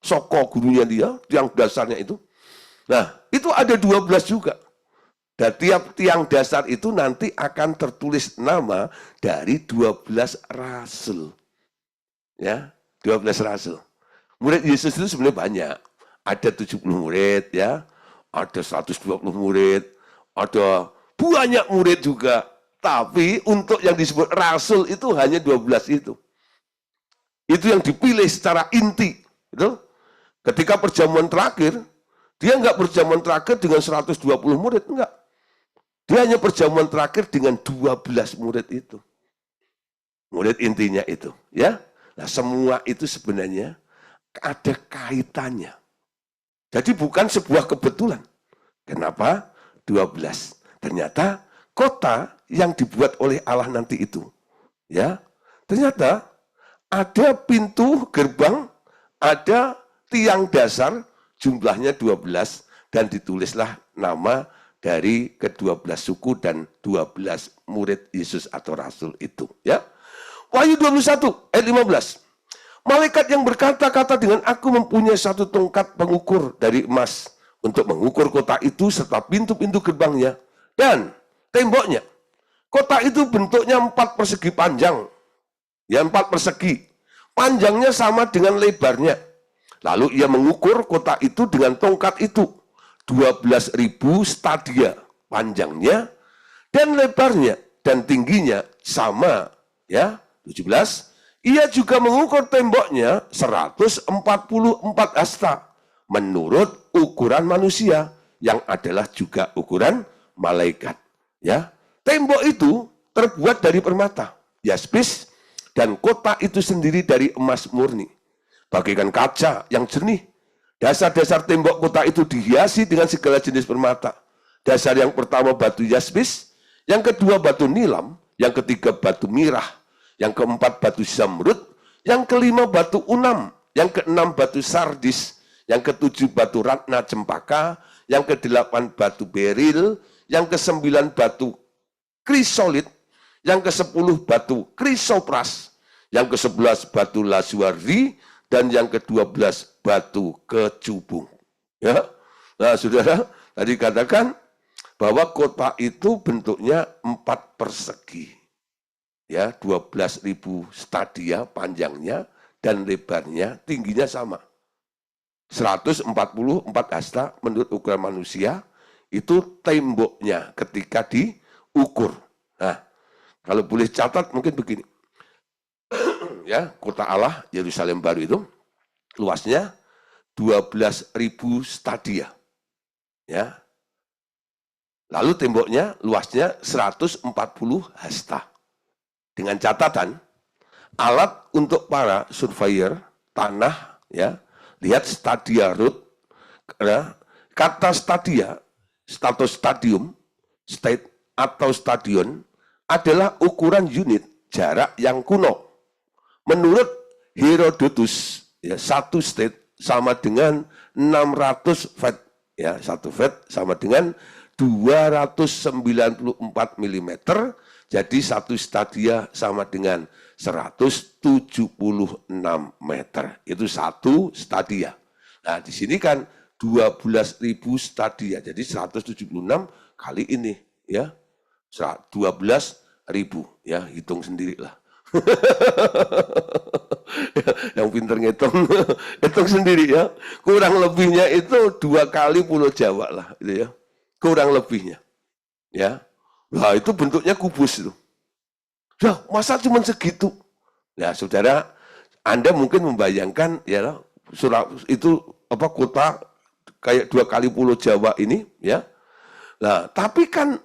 soko gurunya dia, tiang dasarnya itu. Nah, itu ada 12 juga. Dan tiap tiang dasar itu nanti akan tertulis nama dari 12 rasul. Ya, 12 rasul. Murid Yesus itu sebenarnya banyak. Ada 70 murid ya, ada 120 murid, ada banyak murid juga. Tapi untuk yang disebut rasul itu hanya 12 itu. Itu yang dipilih secara inti. Gitu. Ketika perjamuan terakhir, dia enggak perjamuan terakhir dengan 120 murid, enggak. Dia hanya perjamuan terakhir dengan 12 murid itu. Murid intinya itu, ya. Nah, semua itu sebenarnya ada kaitannya. Jadi bukan sebuah kebetulan. Kenapa? 12. Ternyata kota yang dibuat oleh Allah nanti itu, ya. Ternyata ada pintu gerbang, ada tiang dasar, jumlahnya 12 dan ditulislah nama dari ke-12 suku dan 12 murid Yesus atau Rasul itu. Ya. Wahyu 21 ayat 15. Malaikat yang berkata-kata dengan aku mempunyai satu tongkat pengukur dari emas untuk mengukur kota itu serta pintu-pintu gerbangnya dan temboknya. Kota itu bentuknya 4 persegi panjang. Ya 4 persegi. Panjangnya sama dengan lebarnya. Lalu ia mengukur kota itu dengan tongkat itu. 12.000 stadia panjangnya dan lebarnya dan tingginya sama ya 17. Ia juga mengukur temboknya 144 hasta menurut ukuran manusia yang adalah juga ukuran malaikat ya. Tembok itu terbuat dari permata yaspis dan kota itu sendiri dari emas murni bagaikan kaca yang jernih. Dasar-dasar tembok kota itu dihiasi dengan segala jenis permata. Dasar yang pertama batu yaspis, yang kedua batu nilam, yang ketiga batu mirah, yang keempat batu zamrud, yang kelima batu unam, yang keenam batu sardis, yang ketujuh batu ratna cempaka, yang kedelapan batu beril, yang kesembilan batu krisolit, yang kesepuluh batu krisopras, yang kesebelas batu lazuardi, dan yang ke-12 batu kecubung. Ya. Nah, saudara, tadi katakan bahwa kota itu bentuknya 4 persegi. Ya, 12.000 stadia panjangnya dan lebarnya, tingginya sama. 144 hasta menurut ukuran manusia, itu temboknya ketika diukur. Nah, kalau boleh catat mungkin begini. Ya, kota Allah Yerusalem baru itu luasnya 12.000 stadia. Ya. Lalu temboknya luasnya 140 hasta. Dengan catatan alat untuk para surveyor tanah ya, lihat stadia root ya, kata stadia, status stadium, state atau stadion adalah ukuran unit jarak yang kuno. Menurut Herodotus, ya, 1 state sama dengan 600 feet. Ya, 1 feet sama dengan 294 mm. Jadi 1 stadia sama dengan 176 meter. Itu 1 stadia. Nah, di sini kan 12.000 stadia. Jadi 176 kali ini. Ya, 12.000. Ya, hitung sendirilah. Yang pinter ngitung, hitung sendiri ya. Kurang lebihnya itu 2 kali Pulau Jawa lah, gitu ya. Kurang lebihnya. Ya, nah itu bentuknya kubus itu. Ya, masa cuma segitu? Ya, saudara, Anda mungkin membayangkan ya surah itu apa kota kayak 2 kali Pulau Jawa ini, ya. Nah, tapi kan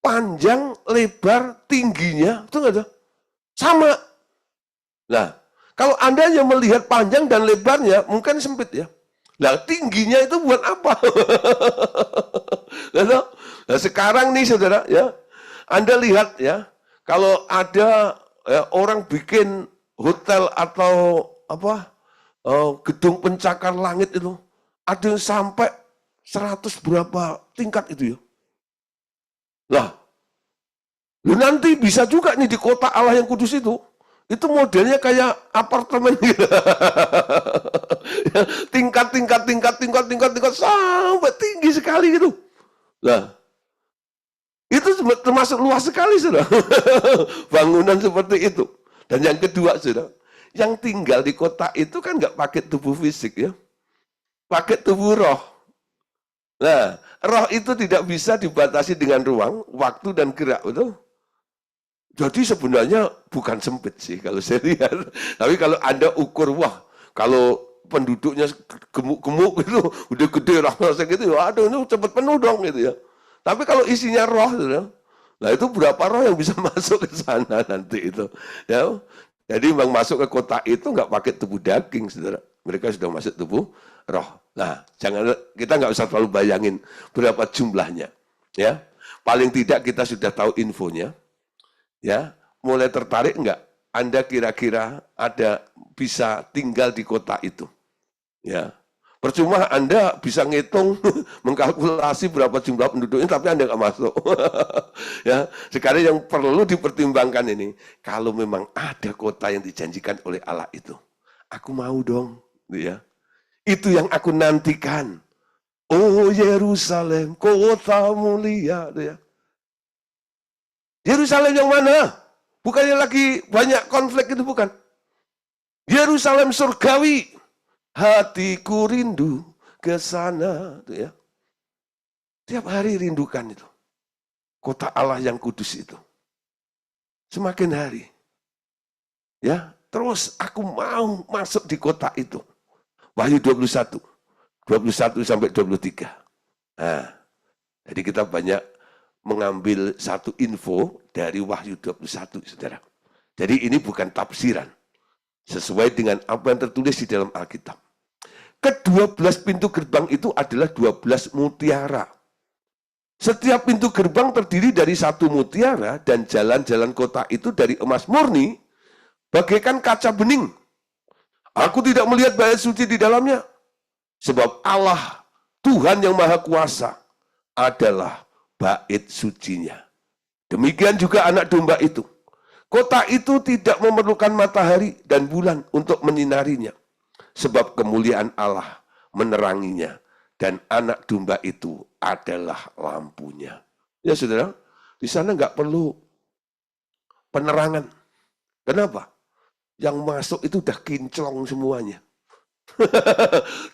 panjang, lebar, tingginya itu nggak ada sama. Nah, kalau Anda yang melihat panjang dan lebarnya mungkin sempit ya. Nah, tingginya itu buat apa? Nah, sekarang nih saudara ya, Anda lihat ya, kalau ada ya, orang bikin hotel atau apa gedung pencakar langit itu, ada yang sampai 100 berapa tingkat itu ya. Lah, nanti bisa juga nih di kota Allah yang kudus itu modelnya kayak apartemen gitu. tingkat sampai tinggi sekali gitu. Nah, itu termasuk luas sekali sudah. Bangunan seperti itu. Dan yang kedua sudah, yang tinggal di kota itu kan nggak pakai tubuh fisik ya, pakai tubuh roh. Nah, roh itu tidak bisa dibatasi dengan ruang, waktu dan gerak, betul? Jadi sebenarnya bukan sempit sih kalau saya lihat. Tapi kalau Anda ukur, wah, kalau penduduknya gemuk-gemuk itu udah gede rasa gitu, aduh ini cepat penuh dong gitu ya. Tapi kalau isinya roh, nah itu berapa roh yang bisa masuk ke sana nanti itu. Ya, jadi memang masuk ke kota itu nggak pakai tubuh daging, saudara. Mereka sudah masuk tubuh roh. Nah, jangan kita nggak usah terlalu bayangin berapa jumlahnya. Ya, paling tidak kita sudah tahu infonya. Ya, mulai tertarik enggak? Anda kira-kira ada bisa tinggal di kota itu? Ya, percuma Anda bisa ngitung, mengkalkulasi berapa jumlah penduduknya, tapi Anda nggak masuk. Ya, sekarang yang perlu dipertimbangkan ini, kalau memang ada kota yang dijanjikan oleh Allah itu, aku mau dong, ya. Itu yang aku nantikan. Oh Yerusalem, kota mulia, ya. Yerusalem yang mana? Bukannya lagi banyak konflik itu, bukan. Yerusalem surgawi, hatiku rindu ke sana. Ya. Tiap hari rindukan itu. Kota Allah yang kudus itu. Semakin hari. Ya, terus aku mau masuk di kota itu. Wahyu 21. 21 sampai 23. Nah, jadi kita banyak mengambil satu info dari Wahyu 21, saudara. Jadi ini bukan tafsiran. Sesuai dengan apa yang tertulis di dalam Alkitab. Ke-12 pintu gerbang itu adalah 12 mutiara. Setiap pintu gerbang terdiri dari satu mutiara dan jalan-jalan kota itu dari emas murni bagaikan kaca bening. Aku tidak melihat bait suci di dalamnya. Sebab Allah, Tuhan yang Maha Kuasa, adalah bait sucinya. Demikian juga anak domba itu. Kota itu tidak memerlukan matahari dan bulan untuk menyinarinya. Sebab kemuliaan Allah meneranginya. Dan anak domba itu adalah lampunya. Ya saudara, di sana nggak perlu penerangan. Kenapa? Yang masuk itu udah kinclong semuanya.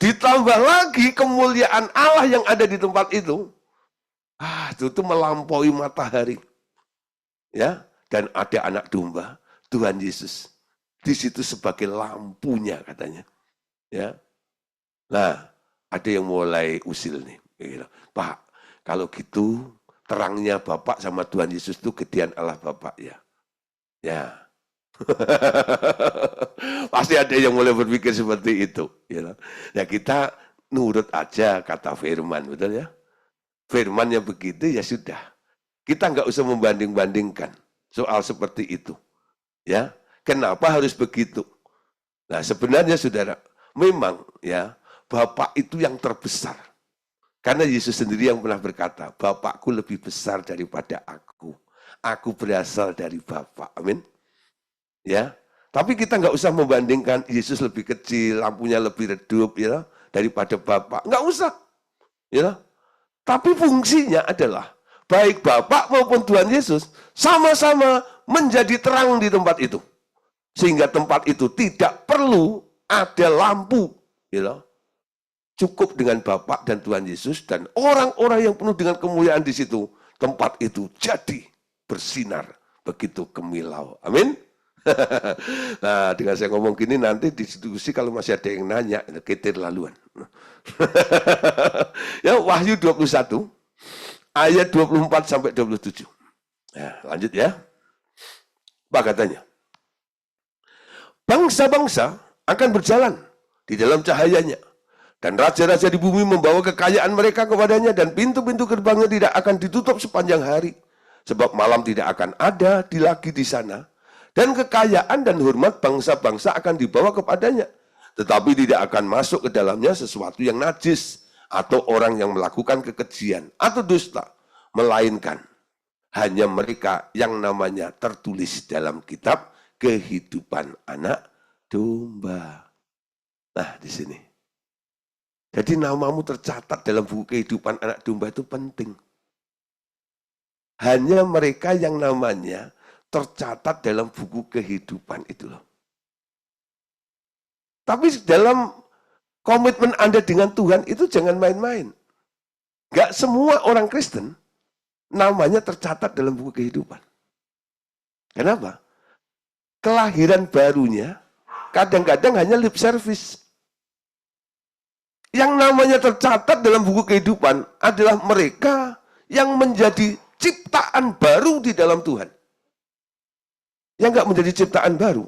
Ditambah lagi kemuliaan Allah yang ada di tempat itu. Itu melampaui matahari. Ya, dan ada anak domba, Tuhan Yesus. Di situ sebagai lampunya katanya. Ya. Nah, ada yang mulai usil nih. Pak, kalau gitu terangnya Bapak sama Tuhan Yesus itu gedean Allah Bapak ya. Ya. Pasti ada yang mulai berpikir seperti itu. Ya, nah, kita nurut aja kata firman, betul ya? Firmannya begitu ya sudah. Kita nggak usah membanding-bandingkan soal seperti itu. Ya, kenapa harus begitu? Nah, sebenarnya saudara, memang ya Bapak itu yang terbesar. Karena Yesus sendiri yang pernah berkata, Bapakku lebih besar daripada aku. Aku berasal dari Bapak. Amin. Ya, tapi kita nggak usah membandingkan Yesus lebih kecil, lampunya lebih redup ya daripada Bapak. Nggak usah. Ya. Tapi fungsinya adalah baik Bapak maupun Tuhan Yesus sama-sama menjadi terang di tempat itu. Sehingga tempat itu tidak perlu ada lampu. Ya. Cukup dengan Bapak dan Tuhan Yesus dan orang-orang yang penuh dengan kemuliaan di situ tempat itu jadi bersinar begitu kemilau. Amin. Nah, dengan saya ngomong gini nanti di diskusi kalau masih ada yang nanya, ketir laluan. Ya, Wahyu 21 ayat 24 sampai 27. Nah, lanjut ya. Apa katanya? Bangsa-bangsa akan berjalan di dalam cahayanya, dan raja-raja di bumi membawa kekayaan mereka kepadanya, dan pintu-pintu gerbangnya tidak akan ditutup sepanjang hari, sebab malam tidak akan ada lagi di sana, dan kekayaan dan hormat bangsa-bangsa akan dibawa kepadanya, tetapi tidak akan masuk ke dalamnya sesuatu yang najis, atau orang yang melakukan kekejian atau dusta, melainkan hanya mereka yang namanya tertulis dalam kitab kehidupan anak domba. Nah, di sini. Jadi namamu tercatat dalam buku kehidupan anak domba itu penting. Hanya mereka yang namanya tercatat dalam buku kehidupan itu loh. Tapi dalam komitmen Anda dengan Tuhan itu jangan main-main. Gak semua orang Kristen namanya tercatat dalam buku kehidupan. Kenapa? Kelahiran barunya kadang-kadang hanya lip service. Yang namanya tercatat dalam buku kehidupan adalah mereka yang menjadi ciptaan baru di dalam Tuhan. Yang nggak menjadi ciptaan baru,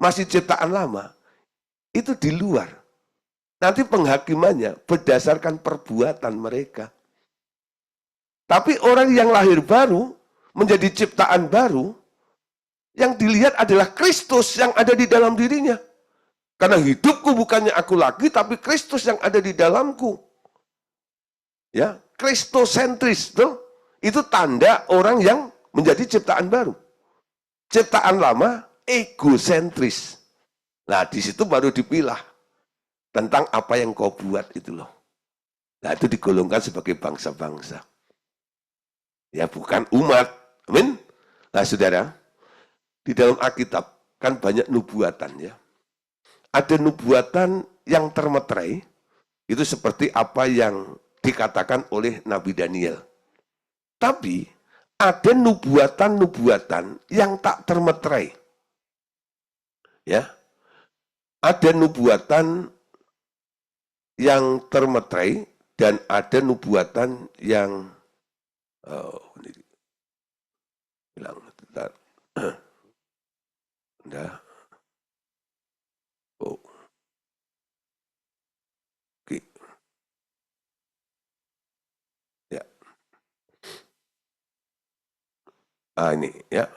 masih ciptaan lama, itu di luar. Nanti penghakimannya berdasarkan perbuatan mereka. Tapi orang yang lahir baru, menjadi ciptaan baru, yang dilihat adalah Kristus yang ada di dalam dirinya. Karena hidupku bukannya aku lagi, tapi Kristus yang ada di dalamku. Ya, Kristosentris, itu tanda orang yang menjadi ciptaan baru. Ciptaan lama, egosentris. Nah, di situ baru dipilah tentang apa yang kau buat itu loh. Nah, itu digolongkan sebagai bangsa-bangsa. Ya, bukan umat. Amin. Nah, saudara, di dalam Alkitab kan banyak nubuatan ya. Ada nubuatan yang termeterai, itu seperti apa yang dikatakan oleh Nabi Daniel. Tapi ada nubuatan-nubuatan yang tak termeterai. Ya. Ada nubuatan yang termeterai dan ada nubuatan yang bilang Nah. Oh. Oke. Ya. Ini ya.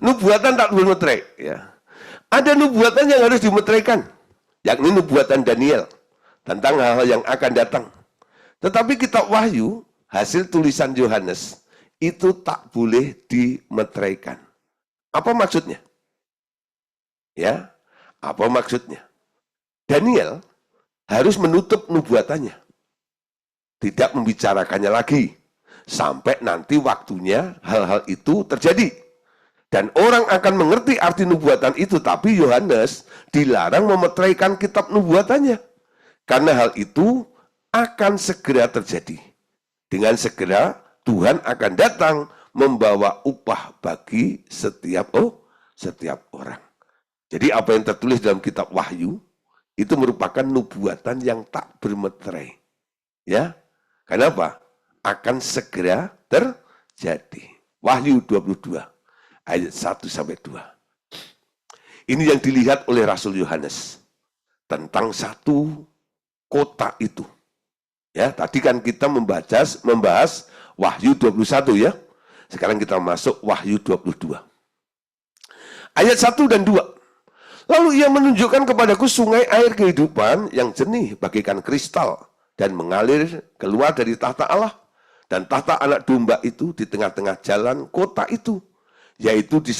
Nubuatan tak bermeterai ya. Ada nubuatan yang harus dimeteraikan, yakni nubuatan Daniel tentang hal-hal yang akan datang. Tetapi kitab Wahyu, hasil tulisan Yohanes, itu tak boleh dimeteraikan. Apa maksudnya? Ya, apa maksudnya? Daniel harus menutup nubuatannya. Tidak membicarakannya lagi. Sampai nanti waktunya hal-hal itu terjadi. Dan orang akan mengerti arti nubuatan itu, tapi Yohanes dilarang memeteraikan kitab nubuatannya. Karena hal itu akan segera terjadi. Dengan segera Tuhan akan datang membawa upah bagi setiap orang. Jadi apa yang tertulis dalam kitab Wahyu itu merupakan nubuatan yang tak bermeterai. Ya. Kenapa? Akan segera terjadi. Wahyu 22 ayat 1 sampai 2. Ini yang dilihat oleh Rasul Yohanes tentang satu kota itu. Ya, tadi kan kita membahas Wahyu 21 ya. Sekarang kita masuk Wahyu 22. Ayat 1 dan 2. Lalu ia menunjukkan kepadaku sungai air kehidupan yang jernih bagaikan kristal dan mengalir keluar dari tahta Allah dan tahta anak domba itu di tengah-tengah jalan kota itu. Yaitu di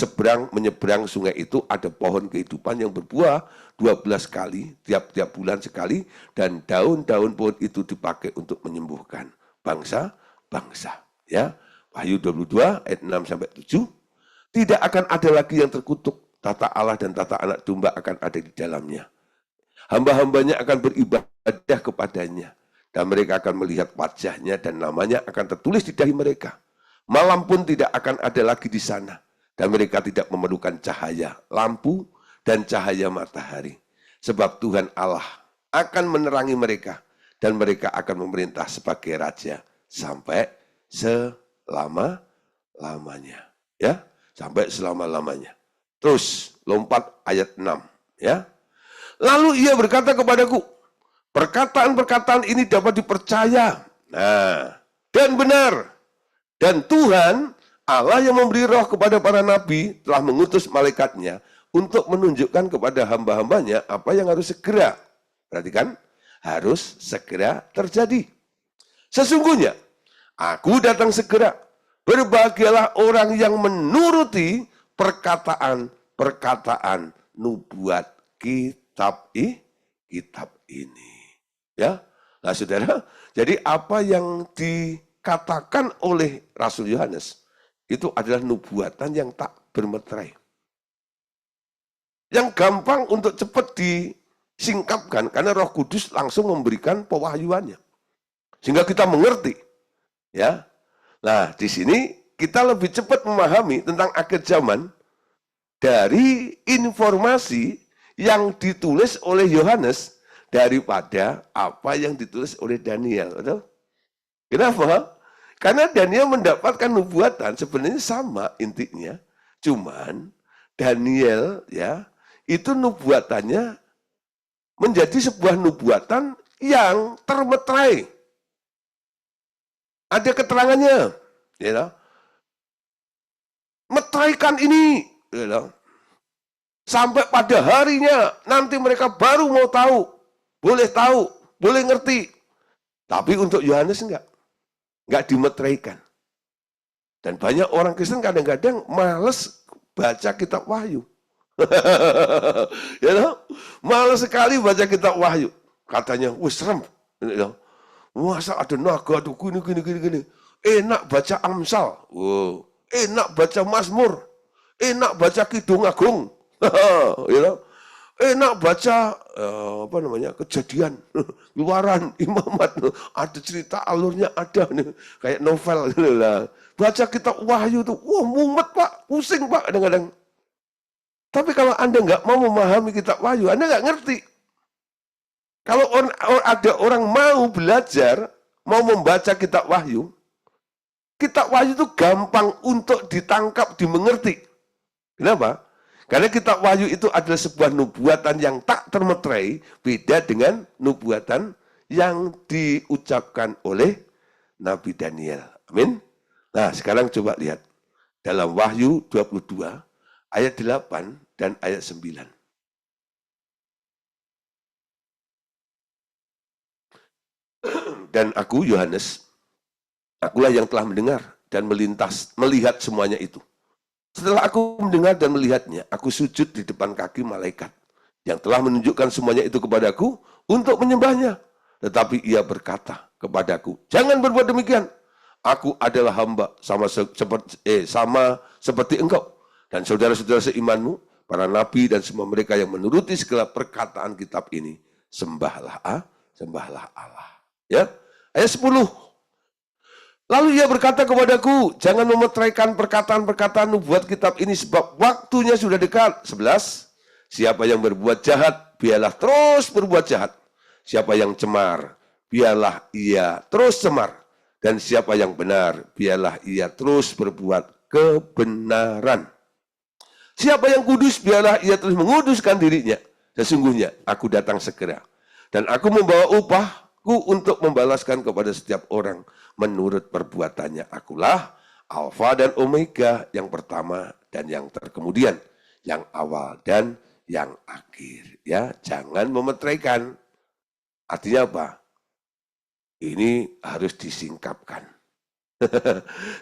menyeberang sungai itu ada pohon kehidupan yang berbuah 12 kali, tiap-tiap bulan sekali, dan daun-daun pohon itu dipakai untuk menyembuhkan bangsa-bangsa. Ya, Wahyu 22 ayat 6 sampai 7. Tidak akan ada lagi yang terkutuk, tata Allah dan tata anak domba akan ada di dalamnya. Hamba-hambanya akan beribadah kepadanya, dan mereka akan melihat wajahnya dan namanya akan tertulis di dahi mereka. Malam pun tidak akan ada lagi di sana, dan mereka tidak memerlukan cahaya lampu dan cahaya matahari. Sebab Tuhan Allah akan menerangi mereka, dan mereka akan memerintah sebagai raja sampai selama-lamanya. Ya, sampai selama-lamanya. Terus lompat ayat 6, ya. Lalu ia berkata kepadaku, perkataan-perkataan ini dapat dipercaya. Nah, dan benar. Dan Tuhan, Allah yang memberi roh kepada para nabi, telah mengutus malaikatnya untuk menunjukkan kepada hamba-hambanya apa yang harus segera. Perhatikan, harus segera terjadi. Sesungguhnya, aku datang segera. Berbahagialah orang yang menuruti perkataan-perkataan nubuat kitab ini. Ya, nah saudara, jadi apa yang dikatakan oleh Rasul Yohanes itu adalah nubuatan yang tak bermeterai, yang gampang untuk cepat disingkapkan karena Roh Kudus langsung memberikan pewahyuannya, sehingga kita mengerti. Ya, nah di sini kita lebih cepat memahami tentang akhir zaman dari informasi yang ditulis oleh Yohanes daripada apa yang ditulis oleh Daniel. Betul? Kenapa? Karena Daniel mendapatkan nubuatan sebenarnya sama intinya, cuman Daniel ya itu nubuatannya menjadi sebuah nubuatan yang termeterai. Ada keterangannya, ya, meteraikan ini, ya, sampai pada harinya nanti mereka baru mau tahu, boleh ngerti. Tapi untuk Yohanes enggak dimeteraikan. Dan banyak orang Kristen kadang-kadang males baca kitab Wahyu. Ya, males sekali baca kitab Wahyu. Katanya, wih serem. Ya. Masa ada naga, ada gini. Enak baca Amsal. Wow. Enak baca Mazmur. Enak baca Kidung Agung. Ya. Enak baca Kejadian, Keluaran, Imamat, ada cerita alurnya ada nih, kayak novel gitu lah. Baca kitab Wahyu tuh, wah mumet Pak, pusing Pak kadang-kadang. Tapi kalau Anda nggak mau memahami kitab Wahyu, Anda nggak ngerti. Kalau ada orang mau belajar, mau membaca kitab Wahyu itu gampang untuk ditangkap, dimengerti. Kenapa? Karena kitab Wahyu itu adalah sebuah nubuatan yang tak termeterai, beda dengan nubuatan yang diucapkan oleh Nabi Daniel. Amin. Nah, sekarang coba lihat dalam Wahyu 22 ayat 8 dan ayat 9. Dan aku, Yohanes, akulah yang telah mendengar dan melihat semuanya itu. Setelah aku mendengar dan melihatnya, aku sujud di depan kaki malaikat yang telah menunjukkan semuanya itu kepadaku untuk menyembahnya. Tetapi ia berkata kepadaku, jangan berbuat demikian. Aku adalah hamba sama seperti engkau. Dan saudara-saudara seimanmu, para nabi dan semua mereka yang menuruti segala perkataan kitab ini, sembahlah Allah. Ya, ayat 10. Lalu ia berkata kepadaku, jangan memeteraikan perkataan-perkataan nubuat kitab ini sebab waktunya sudah dekat. 11. Siapa yang berbuat jahat, biarlah terus berbuat jahat. Siapa yang cemar, biarlah ia terus cemar. Dan siapa yang benar, biarlah ia terus berbuat kebenaran. Siapa yang kudus, biarlah ia terus menguduskan dirinya. Sesungguhnya aku datang segera. Dan aku membawa upahku untuk membalaskan kepada setiap orang menurut perbuatannya. Akulah Alfa dan Omega, yang pertama dan yang terkemudian, yang awal dan yang akhir. Ya, jangan memeteraikan. Artinya apa? Ini harus disingkapkan.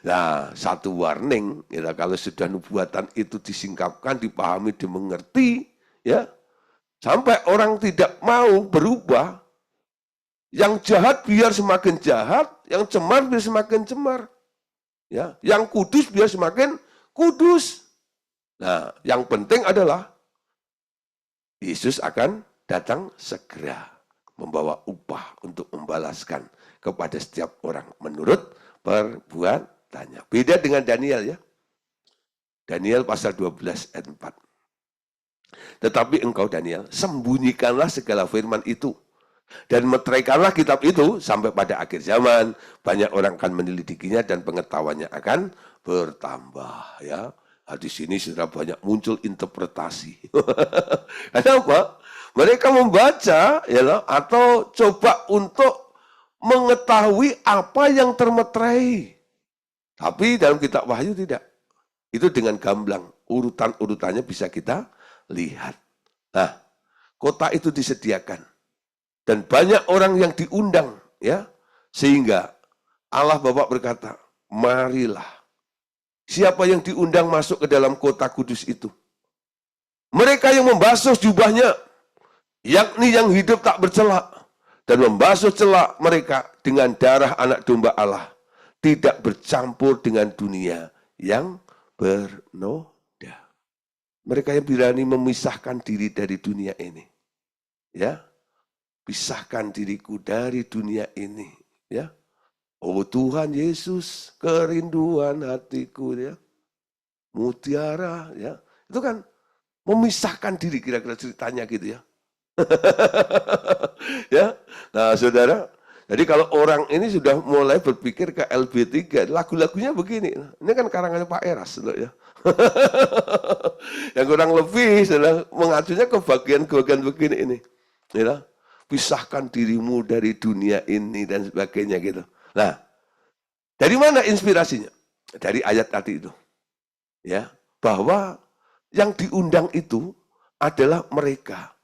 Nah, satu warning, ya, kalau sudah nubuatan itu disingkapkan, dipahami, dimengerti, ya, sampai orang tidak mau berubah. Yang jahat biar semakin jahat, yang cemar biar semakin cemar. Ya, yang kudus biar semakin kudus. Nah, yang penting adalah Yesus akan datang segera membawa upah untuk membalaskan kepada setiap orang menurut perbuatannya. Beda dengan Daniel ya. Daniel pasal 12 ayat 4. Tetapi engkau Daniel, sembunyikanlah segala firman itu. Dan meteraikanlah kitab itu sampai pada akhir zaman. Banyak orang akan menyelidikinya dan pengetahuannya akan bertambah. Ya, nah, di sini sudah banyak muncul interpretasi. Kenapa? Mereka membaca ya, atau coba untuk mengetahui apa yang termeterai. Tapi dalam kitab Wahyu tidak. Itu dengan gamblang. Urutan-urutannya bisa kita lihat. Nah, kota itu disediakan. Dan banyak orang yang diundang, ya, sehingga Allah Bapa berkata, marilah. Siapa yang diundang masuk ke dalam kota kudus itu? Mereka yang membasuh jubahnya, yakni yang hidup tak bercela, dan membasuh celak mereka dengan darah anak domba Allah, tidak bercampur dengan dunia yang bernoda. Mereka yang berani memisahkan diri dari dunia ini, ya. Pisahkan diriku dari dunia ini, ya. Oh Tuhan Yesus, kerinduan hatiku, ya. Mutiara, ya. Itu kan memisahkan diri, kira-kira ceritanya gitu ya. Ya. Nah, Saudara, jadi kalau orang ini sudah mulai berpikir ke LB3, lagu-lagunya begini. Ini kan karangannya Pak Eras, ya. Yang kurang lebih sudah mengacunya ke bagian-bagian begini ini, ya. Pisahkan dirimu dari dunia ini dan sebagainya gitu. Nah, dari mana inspirasinya? Dari ayat tadi itu. Ya, bahwa yang diundang itu adalah mereka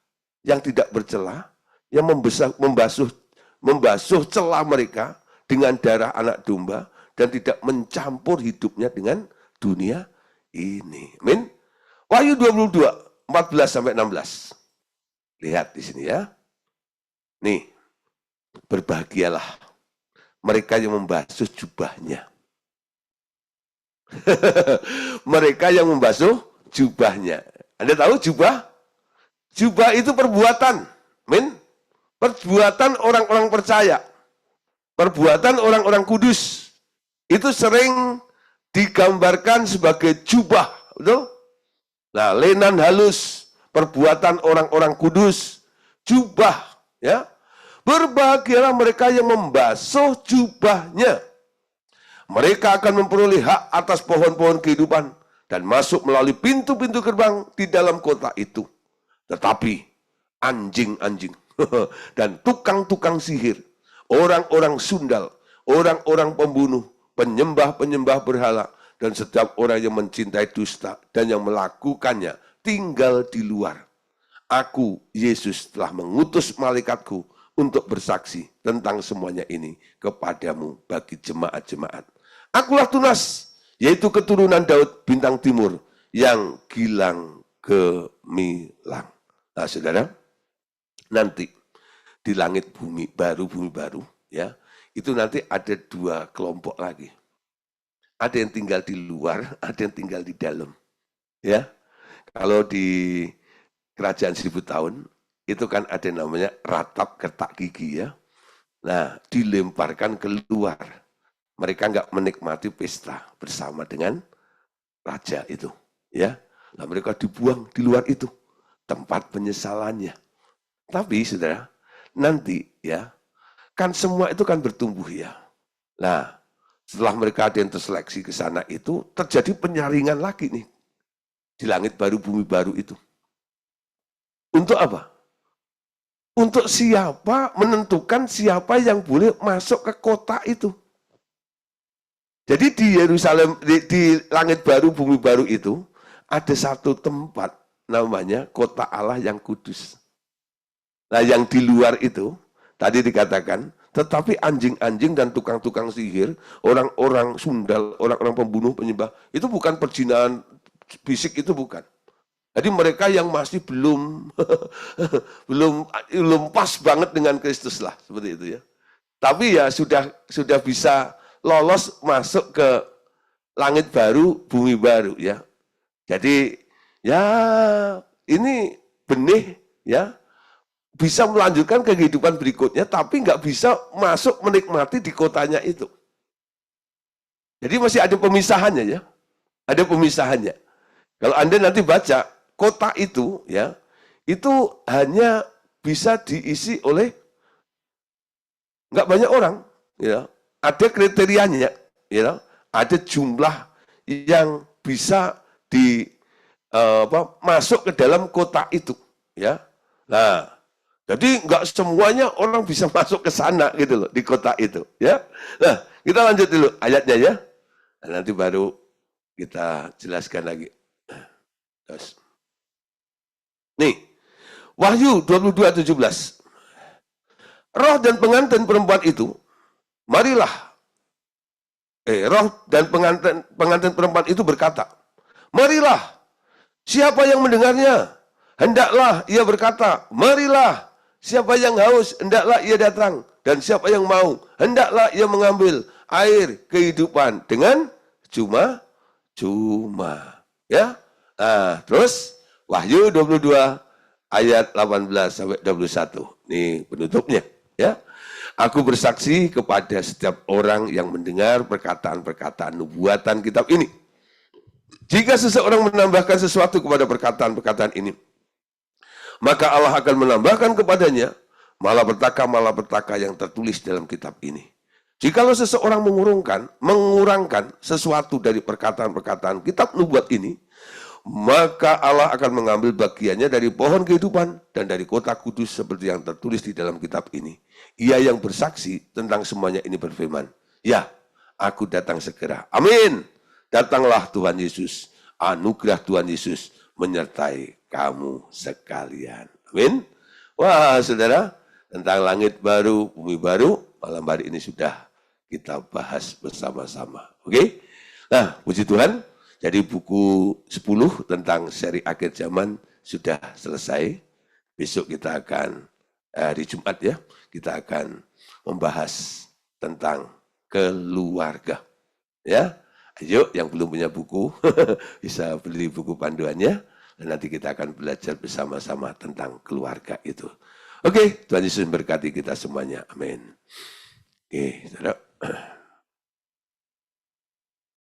yang tidak bercela, yang membasuh celah mereka dengan darah anak domba dan tidak mencampur hidupnya dengan dunia ini. Amin. Wahyu 22 14 sampai 16. Lihat di sini ya. Nih, berbahagialah mereka yang membasuh jubahnya. Mereka yang membasuh jubahnya. Anda tahu jubah? Jubah itu perbuatan. Amin. Perbuatan orang-orang percaya. Perbuatan orang-orang kudus. Itu sering digambarkan sebagai jubah. Betul? Nah, lenan halus. Perbuatan orang-orang kudus. Jubah. Ya, berbahagialah mereka yang membasuh jubahnya. Mereka akan memperoleh hak atas pohon-pohon kehidupan dan masuk melalui pintu-pintu gerbang di dalam kota itu. Tetapi anjing-anjing dan tukang-tukang sihir, orang-orang sundal, orang-orang pembunuh, penyembah-penyembah berhala, dan setiap orang yang mencintai dusta dan yang melakukannya tinggal di luar. Aku, Yesus, telah mengutus malaikatku untuk bersaksi tentang semuanya ini kepadamu bagi jemaat-jemaat. Akulah tunas, yaitu keturunan Daud bintang timur yang gilang gemilang. Nah, Saudara, nanti di langit bumi baru, ya, itu nanti ada dua kelompok lagi. Ada yang tinggal di luar, ada yang tinggal di dalam. Ya, kalau di Kerajaan 1000 tahun, itu kan ada namanya ratap ketak gigi ya. Nah, dilemparkan keluar. Mereka nggak menikmati pesta bersama dengan raja itu. Ya, nah mereka dibuang di luar itu. Tempat penyesalannya. Tapi, Saudara, nanti ya, kan semua itu kan bertumbuh ya. Nah, setelah mereka ada yang terseleksi ke sana itu, terjadi penyaringan lagi nih. Di langit baru, bumi baru itu. Untuk apa? Untuk siapa menentukan siapa yang boleh masuk ke kota itu. Jadi di Yerusalem, di langit baru, bumi baru itu, ada satu tempat namanya kota Allah yang kudus. Nah yang di luar itu, tadi dikatakan, tetapi anjing-anjing dan tukang-tukang sihir, orang-orang sundal, orang-orang pembunuh, penyembah, itu bukan perjinahan fisik, itu bukan. Jadi mereka yang masih belum pas banget dengan Kristus lah, seperti itu ya. Tapi ya sudah bisa lolos masuk ke langit baru, bumi baru ya. Jadi ya ini benih ya, bisa melanjutkan kehidupan berikutnya, tapi nggak bisa masuk menikmati di kotanya itu. Jadi masih ada pemisahannya ya, ada pemisahannya. Kalau Anda nanti baca kota itu ya, itu hanya bisa diisi oleh nggak banyak orang, ya. Ada kriterianya, ya. Ada jumlah yang bisa masuk ke dalam kota itu, ya. Nah, jadi nggak semuanya orang bisa masuk ke sana gitu loh, di kota itu, ya. Nah, kita lanjut dulu ayatnya ya. Nanti baru kita jelaskan lagi. Terus. Nih, Wahyu 22:17. Roh dan pengantin perempuan itu, marilah. Roh dan pengantin perempuan itu berkata, marilah. Siapa yang mendengarnya? Hendaklah ia berkata, marilah. Siapa yang haus, hendaklah ia datang. Dan siapa yang mau, hendaklah ia mengambil air kehidupan dengan cuma-cuma. Ya. Nah, terus Wahyu 22 ayat 18 sampai 21. Nih penutupnya, ya. Aku bersaksi kepada setiap orang yang mendengar perkataan-perkataan nubuatan kitab ini. Jika seseorang menambahkan sesuatu kepada perkataan-perkataan ini, maka Allah akan menambahkan kepadanya malapetaka yang tertulis dalam kitab ini. Jikalau seseorang mengurangkan sesuatu dari perkataan-perkataan kitab nubuat ini, maka Allah akan mengambil bagiannya dari pohon kehidupan dan dari kota kudus seperti yang tertulis di dalam kitab ini. Ia yang bersaksi tentang semuanya ini berfirman, ya, aku datang segera. Amin. Datanglah Tuhan Yesus. Anugerah Tuhan Yesus menyertai kamu sekalian. Amin. Wah, saudara, tentang langit baru, bumi baru, malam hari ini sudah kita bahas bersama-sama. Oke? Nah, puji Tuhan. Jadi buku 10 tentang seri akhir zaman sudah selesai. Besok kita akan, hari Jumat ya, kita akan membahas tentang keluarga. Ya, ayo yang belum punya buku, bisa beli buku panduannya. Dan nanti kita akan belajar bersama-sama tentang keluarga itu. Oke, Tuhan Yesus memberkati kita semuanya. Amin. Oke, saudara.